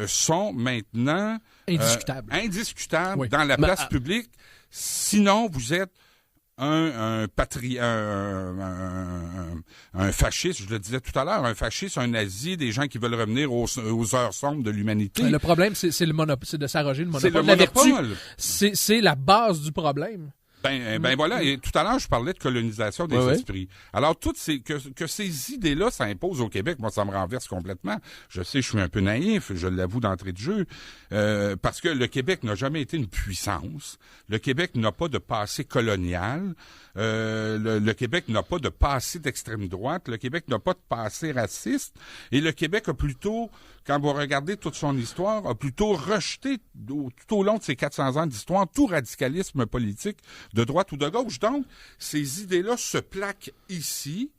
sont maintenant indiscutables Oui. dans la place publique. Sinon, vous êtes un fasciste, je le disais tout à l'heure, un fasciste, un nazi, des gens qui veulent revenir aux heures sombres de l'humanité. Le problème, c'est de s'arroger le monopole. C'est le La vertu, monopole. c'est la base du problème. Ben voilà, et tout à l'heure, je parlais de colonisation des esprits. Alors, que ces idées-là s'imposent au Québec, moi, ça me renverse complètement. Je sais, je suis un peu naïf, je l'avoue d'entrée de jeu, parce que le Québec n'a jamais été une puissance. Le Québec n'a pas de passé colonial. Le Québec n'a pas de passé d'extrême droite. Le Québec n'a pas de passé raciste. Et le Québec a plutôt, quand vous regardez toute son histoire, a plutôt rejeté tout au long de ses 400 ans d'histoire tout radicalisme politique de droite ou de gauche. Donc, ces idées-là se plaquent ici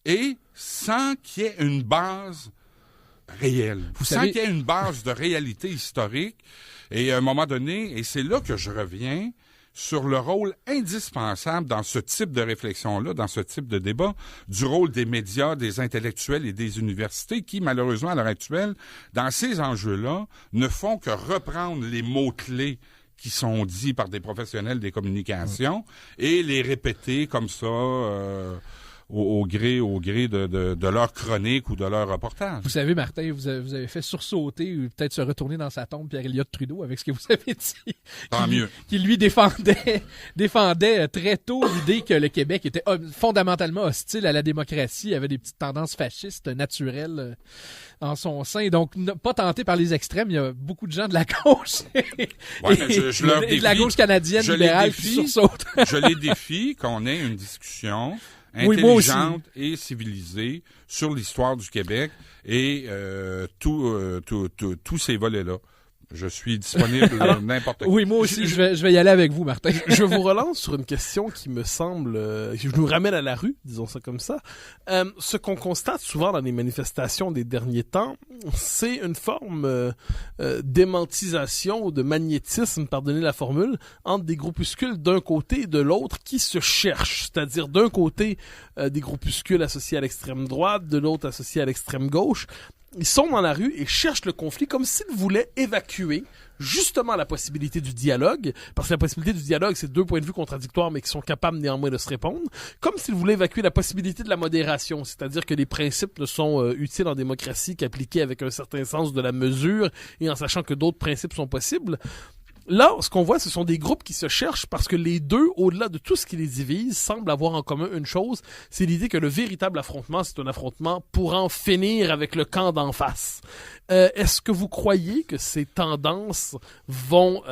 et sans qu'il y ait une base réelle, sans qu'il y ait une base de réalité historique. Et à un moment donné, et c'est là que je reviens sur le rôle indispensable dans ce type de réflexion-là, dans ce type de débat, du rôle des médias, des intellectuels et des universités qui, malheureusement, à l'heure actuelle, dans ces enjeux-là, ne font que reprendre les mots-clés qui sont dits par des professionnels des communications et les répéter comme ça au gré de leur chronique ou de leur reportage. Vous savez, Martin, vous avez fait sursauter ou peut-être se retourner dans sa tombe Pierre-Éliott Trudeau avec ce que vous avez dit. Tant mieux. Qui lui défendait très tôt l'idée que le Québec était fondamentalement hostile à la démocratie, avait des petites tendances fascistes naturelles en son sein. Donc, pas tenté par les extrêmes. Il y a beaucoup de gens de la gauche Ouais, mais je leur défie, de la gauche canadienne libérale qui sursautent. Je les défie qu'on ait une discussion Oui, moi aussi. intelligente et civilisée sur l'histoire du Québec et tous ces volets-là. Je suis disponible n'importe quand. Oui, moi aussi, je vais y aller avec vous, Martin. Je vous relance sur une question qui me semble, je nous ramène à la rue, disons ça comme ça. Ce qu'on constate souvent dans les manifestations des derniers temps, c'est une forme d'émantisation ou de magnétisme, pardonnez la formule, entre des groupuscules d'un côté et de l'autre qui se cherchent. C'est-à-dire d'un côté des groupuscules associés à l'extrême droite, de l'autre associés à l'extrême gauche. Ils sont dans la rue et cherchent le conflit comme s'ils voulaient évacuer justement la possibilité du dialogue, parce que la possibilité du dialogue, c'est deux points de vue contradictoires, mais qui sont capables néanmoins de se répondre, comme s'ils voulaient évacuer la possibilité de la modération, c'est-à-dire que les principes ne sont utiles en démocratie qu'appliqués avec un certain sens de la mesure et en sachant que d'autres principes sont possibles. Là, ce qu'on voit, ce sont des groupes qui se cherchent parce que les deux, au-delà de tout ce qui les divise, semblent avoir en commun une chose, c'est l'idée que le véritable affrontement, c'est un affrontement pour en finir avec le camp d'en face. Est-ce que vous croyez que ces tendances vont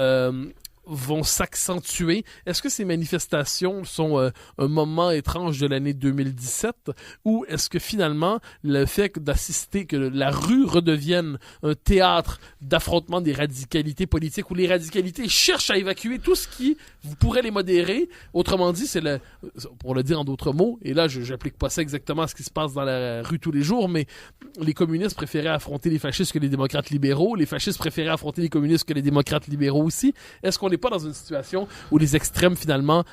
s'accentuer? Est-ce que ces manifestations sont un moment étrange de l'année 2017 ou est-ce que finalement le fait d'assister que la rue redevienne un théâtre d'affrontement des radicalités politiques où les radicalités cherchent à évacuer tout ce qui pourrait les modérer, autrement dit, pour le dire en d'autres mots, et là j'applique pas ça exactement à ce qui se passe dans la rue tous les jours, mais les communistes préféraient affronter les fascistes que les démocrates libéraux, les fascistes préféraient affronter les communistes que les démocrates libéraux aussi. Est-ce qu'on n'est pas dans une situation où les extrêmes finalement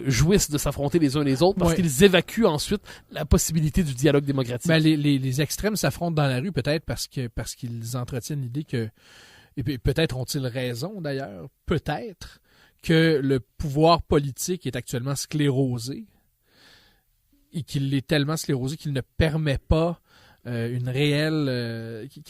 jouissent de s'affronter les uns les autres parce qu'ils évacuent ensuite la possibilité du dialogue démocratique? Ben, les extrêmes s'affrontent dans la rue peut-être parce qu'ils entretiennent l'idée que, et peut-être ont-ils raison d'ailleurs, peut-être que le pouvoir politique est actuellement sclérosé et qu'il est tellement sclérosé qu'il ne permet pas une réelle qui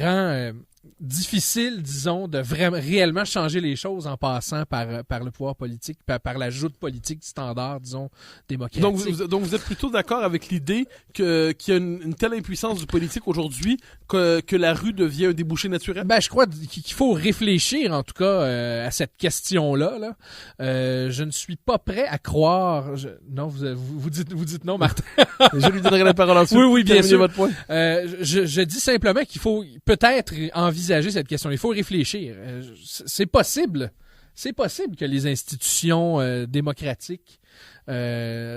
rend difficile, disons, de vraiment réellement changer les choses en passant par le pouvoir politique, par la joute politique standard, disons, démocratique. Donc vous êtes plutôt d'accord avec l'idée qu'il y a une telle impuissance du politique aujourd'hui que la rue devient un débouché naturel? Ben, je crois qu'il faut réfléchir, en tout cas, à cette question-là. Là. Je ne suis pas prêt à croire... Non, vous dites non, Martin. Je lui donnerai la parole ensuite. Oui, bien sûr. Votre point. Je dis simplement qu'il faut peut-être envisager cette question. Il faut réfléchir. C'est possible. C'est possible que les institutions démocratiques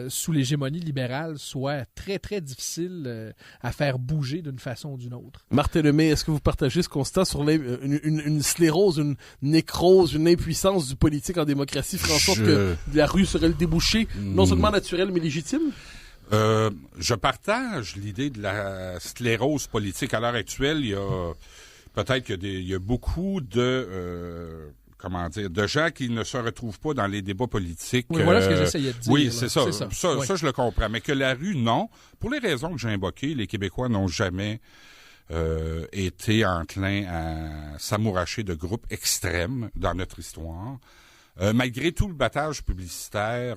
sous l'hégémonie libérale soient très, très difficiles à faire bouger d'une façon ou d'une autre. Martin Lemay, est-ce que vous partagez ce constat sur une sclérose, une nécrose, une impuissance du politique en démocratie ferait en sorte que la rue serait le débouché, non seulement naturel, mais légitime? Je partage l'idée de la sclérose politique. À l'heure actuelle, il y a peut-être qu'il y a beaucoup de de gens qui ne se retrouvent pas dans les débats politiques. Oui, voilà ce que j'essayais de dire. Oui, c'est ça. Oui. Ça, je le comprends. Mais que la rue, non. Pour les raisons que j'ai invoquées, les Québécois n'ont jamais été enclins à s'amouracher de groupes extrêmes dans notre histoire. Malgré tout le battage publicitaire,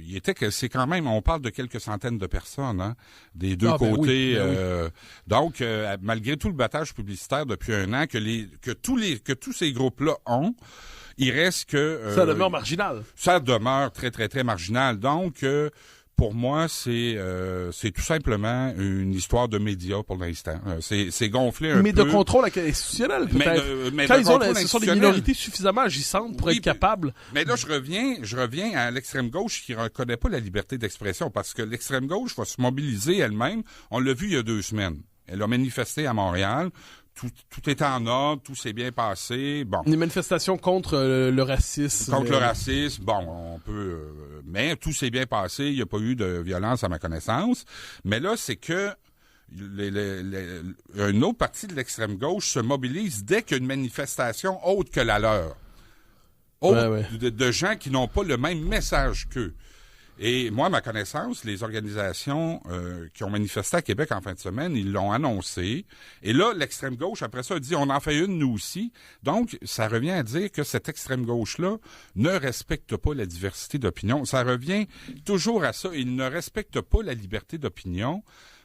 il était que c'est quand même, on parle de quelques centaines de personnes, hein, des deux côtés. Oui. Donc, malgré tout le battage publicitaire depuis un an que tous ces groupes-là ont, il reste que ça demeure marginal. Ça demeure très très très marginal. Donc, pour moi, c'est tout simplement une histoire de médias pour l'instant. C'est gonflé un peu. Mais de contrôle institutionnel, peut-être. Mais quand ce sont des minorités suffisamment agissantes pour être capables. Mais là, je reviens à l'extrême gauche qui ne reconnaît pas la liberté d'expression parce que l'extrême gauche va se mobiliser elle-même. On l'a vu il y a 2 semaines. Elle a manifesté à Montréal. Tout est en ordre, tout s'est bien passé. Bon. Des manifestations contre le racisme. Contre le racisme, bon, on peut... mais tout s'est bien passé, il n'y a pas eu de violence à ma connaissance. Mais là, c'est que une autre partie de l'extrême gauche se mobilise dès qu'il y a une manifestation autre que la leur. De gens qui n'ont pas le même message qu'eux. Et moi, à ma connaissance, les organisations qui ont manifesté à Québec en fin de semaine, ils l'ont annoncé. Et là, l'extrême gauche, après ça, a dit, on en fait une, nous aussi. Donc, ça revient à dire que cette extrême gauche-là ne respecte pas la diversité d'opinion. Ça revient toujours à ça. Ils ne respectent pas la liberté d'opinion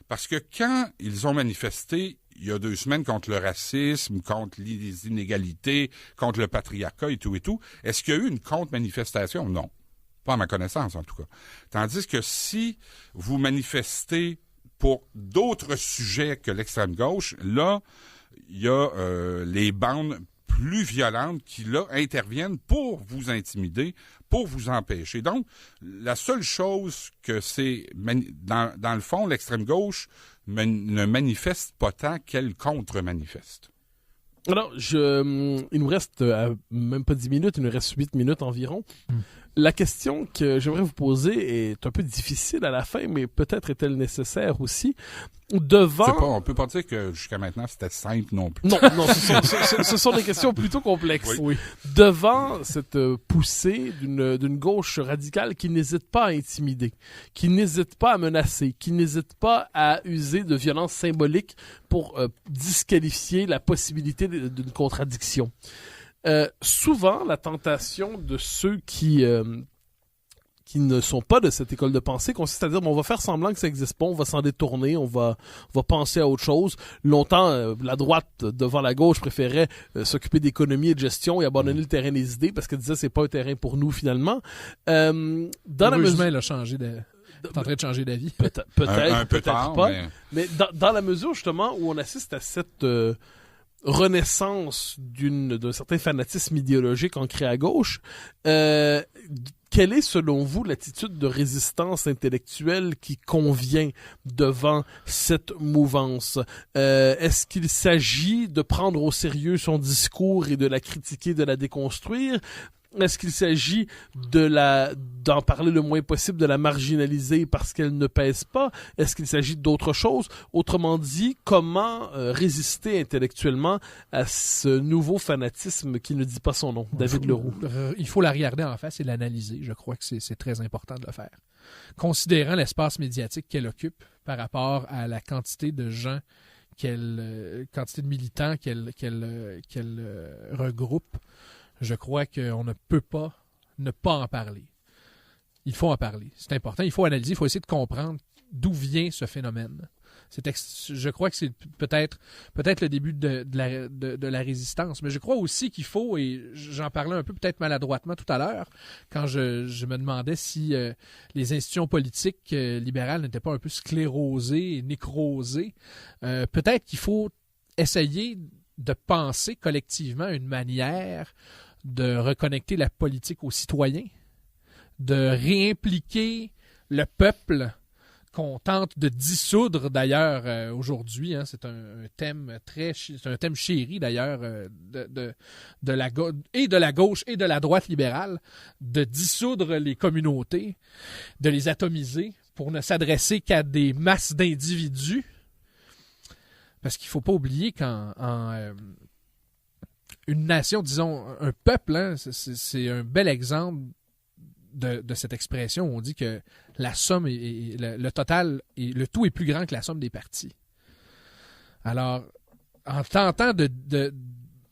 parce que quand ils ont manifesté il y a 2 semaines contre le racisme, contre les inégalités, contre le patriarcat et tout, est-ce qu'il y a eu une contre-manifestation? Non. Pas à ma connaissance, en tout cas. Tandis que si vous manifestez pour d'autres sujets que l'extrême gauche, là, il y a les bandes plus violentes qui, là, interviennent pour vous intimider, pour vous empêcher. Donc, la seule chose que c'est... Dans le fond, l'extrême gauche ne manifeste pas tant qu'elle contre-manifeste. Alors, il nous reste même pas 10 minutes, il nous reste 8 minutes environ. La question que j'aimerais vous poser est un peu difficile à la fin, mais peut-être est-elle nécessaire aussi. On peut pas dire que jusqu'à maintenant c'était simple non plus. Non, ce sont des questions plutôt complexes. Oui. Devant cette poussée d'une gauche radicale qui n'hésite pas à intimider, qui n'hésite pas à menacer, qui n'hésite pas à user de violence symbolique pour disqualifier la possibilité d'une contradiction. Souvent, la tentation de ceux qui ne sont pas de cette école de pensée consiste à dire on va faire semblant que ça n'existe pas, on va s'en détourner, on va penser à autre chose. Longtemps, la droite devant la gauche préférait s'occuper d'économie et de gestion et abandonner le terrain des idées parce qu'elle disait c'est pas un terrain pour nous finalement. Heureusement, elle a changé de... T'es en train de changer d'avis. Peut-être, un peu peut-être tard, pas. Mais dans la mesure justement où on assiste à cette renaissance d'un certain fanatisme idéologique ancré à gauche, quelle est, selon vous, l'attitude de résistance intellectuelle qui convient devant cette mouvance? Est-ce qu'il s'agit de prendre au sérieux son discours et de la critiquer, de la déconstruire? Est-ce qu'il s'agit d'en parler le moins possible, de la marginaliser parce qu'elle ne pèse pas? Est-ce qu'il s'agit d'autre chose? Autrement dit, comment résister intellectuellement à ce nouveau fanatisme qui ne dit pas son nom? David Leroux. Il faut la regarder en face et l'analyser. Je crois que c'est très important de le faire. Considérant l'espace médiatique qu'elle occupe par rapport à la quantité de gens quantité de militants qu'elle regroupe, je crois qu'on ne peut pas ne pas en parler. Il faut en parler. C'est important. Il faut analyser. Il faut essayer de comprendre d'où vient ce phénomène. Je crois que c'est peut-être le début de la résistance. Mais je crois aussi qu'il faut, et j'en parlais un peu peut-être maladroitement tout à l'heure, quand je me demandais si les institutions politiques libérales n'étaient pas un peu sclérosées et nécrosées. Peut-être qu'il faut essayer de penser collectivement une manière de reconnecter la politique aux citoyens, de réimpliquer le peuple qu'on tente de dissoudre d'ailleurs aujourd'hui. C'est un thème chéri d'ailleurs de la gauche et de la droite libérale, de dissoudre les communautés, de les atomiser pour ne s'adresser qu'à des masses d'individus. Parce qu'il ne faut pas oublier une nation, disons, un peuple, c'est un bel exemple de cette expression où on dit que la somme et le total et le tout est plus grand que la somme des parties. Alors, en tentant de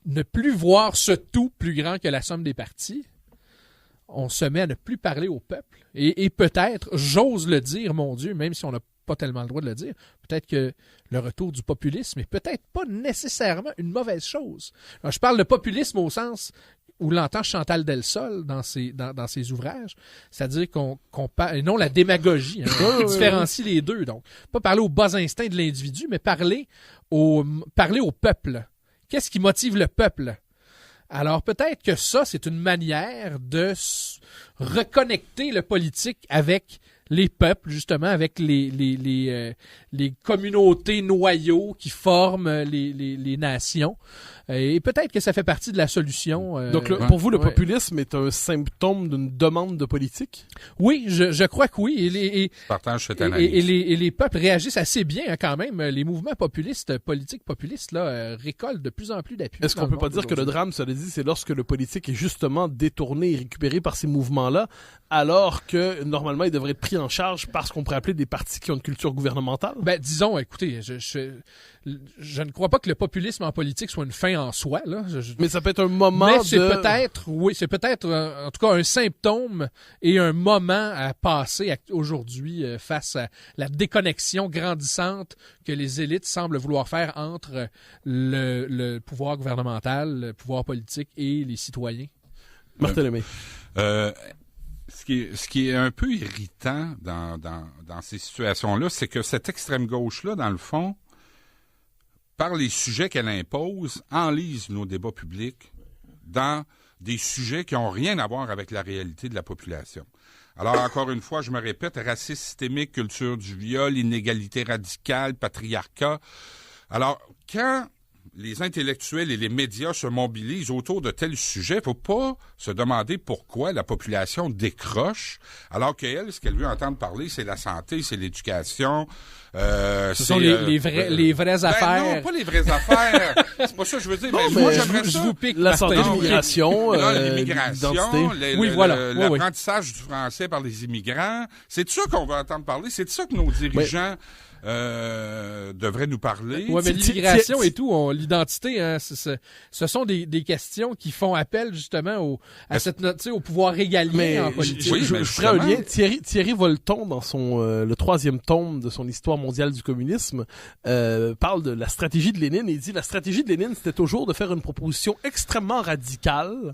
ne plus voir ce tout plus grand que la somme des parties, on se met à ne plus parler au peuple. Et peut-être, j'ose le dire, mon Dieu, même si on n'a pas tellement le droit de le dire, peut-être que le retour du populisme est peut-être pas nécessairement une mauvaise chose. Alors, je parle de populisme au sens où l'entend Chantal Delsol dans ses ouvrages, c'est-à-dire qu'on parle, et non la démagogie, on différencie les deux. Donc, pas parler aux bas instincts de l'individu, mais parler au peuple. Qu'est-ce qui motive le peuple? Alors, peut-être que ça, c'est une manière de reconnecter le politique avec les peuples, justement, avec les communautés noyaux qui forment les nations. Et peut-être que ça fait partie de la solution. Donc, pour vous, le populisme est un symptôme d'une demande de politique? Oui, je crois que oui. Je partage cette analyse. Et les peuples réagissent assez bien quand même. Les mouvements politiques populistes, là, récoltent de plus en plus d'appui. Est-ce qu'on peut pas dire que le drame, cela dit, c'est lorsque le politique est justement détourné et récupéré par ces mouvements-là, alors que, normalement, il devrait être pris en charge par ce qu'on pourrait appeler des partis qui ont une culture gouvernementale? Ben, disons, écoutez, je ne crois pas que le populisme en politique soit une fin en soi, là. Mais ça peut être un moment mais c'est peut-être en tout cas un symptôme et un moment à passer aujourd'hui face à la déconnexion grandissante que les élites semblent vouloir faire entre le pouvoir gouvernemental, le pouvoir politique et les citoyens. Martin Lemay. Ce qui est un peu irritant dans ces situations-là, c'est que cette extrême gauche-là, dans le fond, par les sujets qu'elle impose, enlise nos débats publics dans des sujets qui n'ont rien à voir avec la réalité de la population. Alors, encore une fois, je me répète, racisme systémique, culture du viol, inégalité radicale, patriarcat. Alors, quand les intellectuels et les médias se mobilisent autour de tels sujets, il ne faut pas se demander pourquoi la population décroche, alors qu'elle, ce qu'elle veut entendre parler, c'est la santé, c'est l'éducation. Ce sont les vraies affaires. Non, pas les vraies affaires. C'est pas ça que je veux dire. Mais moi, j'aimerais ça. Je vous pique la santé, l'immigration, l'immigration, l'apprentissage du français par les immigrants. C'est de ça qu'on veut entendre parler. C'est de ça que nos dirigeants devraient nous parler. Oui, mais l'immigration et tout, l'identité, hein, ce sont des questions qui font appel justement au pouvoir régalien en politique. Je ferai un lien. Thierry Volton, dans le 3e tome de son Histoire mondiale du communisme, parle de la stratégie de Lénine et il dit la stratégie de Lénine, c'était toujours de faire une proposition extrêmement radicale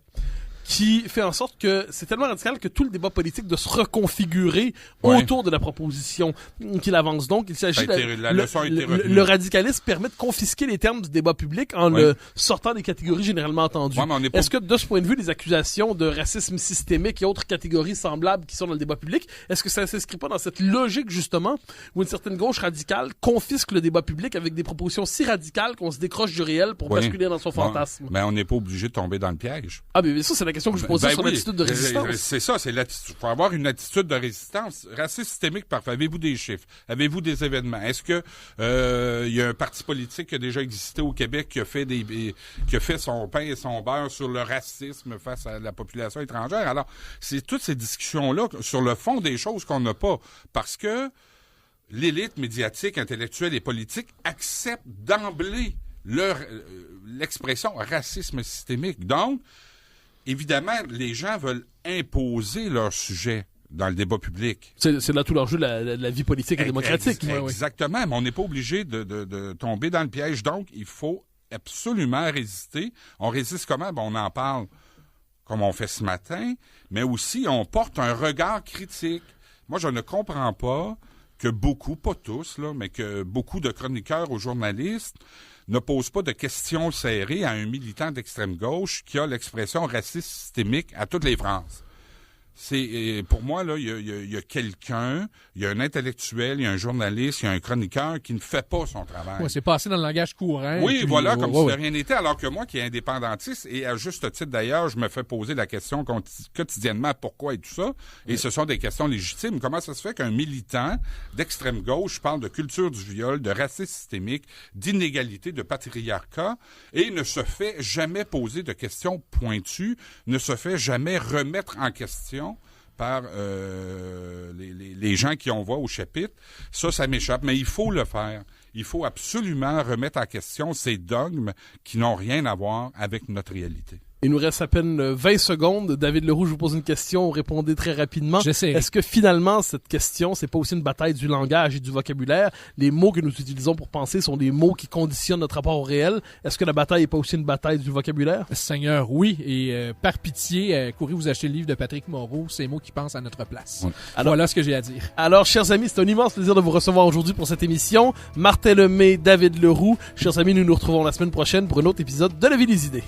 qui fait en sorte que c'est tellement radical que tout le débat politique de se reconfigurer autour de la proposition qu'il avance. Donc, il s'agit le radicalisme permet de confisquer les termes du débat public en le sortant des catégories généralement entendues. Est-ce que, de ce point de vue, les accusations de racisme systémique et autres catégories semblables qui sont dans le débat public, est-ce que ça ne s'inscrit pas dans cette logique, justement, où une certaine gauche radicale confisque le débat public avec des propositions si radicales qu'on se décroche du réel pour basculer dans son fantasme? Mais on n'est pas obligé de tomber dans le piège. Ah, mais ça, c'est la question que je posais sur l'attitude de résistance. C'est ça, il faut avoir une attitude de résistance. Racisme systémique, parfait. Avez-vous des chiffres? Avez-vous des événements? Est-ce que il y a un parti politique qui a déjà existé au Québec qui a fait son pain et son beurre sur le racisme face à la population étrangère? Alors, c'est toutes ces discussions-là sur le fond des choses qu'on n'a pas. Parce que l'élite médiatique, intellectuelle et politique accepte d'emblée l'expression racisme systémique. Donc, évidemment, les gens veulent imposer leur sujet dans le débat public. C'est là tout l'enjeu de la vie politique et démocratique. Exactement, mais on n'est pas obligé de tomber dans le piège. Donc, il faut absolument résister. On résiste comment? On en parle comme on fait ce matin, mais aussi on porte un regard critique. Moi, je ne comprends pas que beaucoup, pas tous, là, mais que beaucoup de chroniqueurs ou journalistes ne posent pas de questions serrées à un militant d'extrême gauche qui a l'expression raciste systémique à toutes les phrases. Pour moi, là, il y a quelqu'un, il y a un intellectuel, il y a un journaliste, il y a un chroniqueur qui ne fait pas son travail. Ouais, c'est passé dans le langage courant. Oui, voilà, comme si de rien n'était, alors que moi, qui est indépendantiste, et à juste titre d'ailleurs, je me fais poser la question quotidiennement pourquoi et tout ça, et ce sont des questions légitimes. Comment ça se fait qu'un militant d'extrême gauche parle de culture du viol, de racisme systémique, d'inégalité, de patriarcat, et ne se fait jamais poser de questions pointues, ne se fait jamais remettre en question par les gens qui on voit au chapitre. Ça m'échappe, mais il faut le faire. Il faut absolument remettre en question ces dogmes qui n'ont rien à voir avec notre réalité. Il nous reste à peine 20 secondes. David Leroux, je vous pose une question. Répondez très rapidement. J'essaie. Est-ce que finalement, cette question, c'est pas aussi une bataille du langage et du vocabulaire? Les mots que nous utilisons pour penser sont des mots qui conditionnent notre rapport au réel. Est-ce que la bataille est pas aussi une bataille du vocabulaire? Seigneur, oui. Et par pitié, courez vous acheter le livre de Patrick Moreau, Ces mots qui pensent à notre place. Oui. Alors, voilà ce que j'ai à dire. Alors, chers amis, c'est un immense plaisir de vous recevoir aujourd'hui pour cette émission. Martin Lemay, David Leroux. Chers amis, nous nous retrouvons la semaine prochaine pour un autre épisode de La Vie des idées.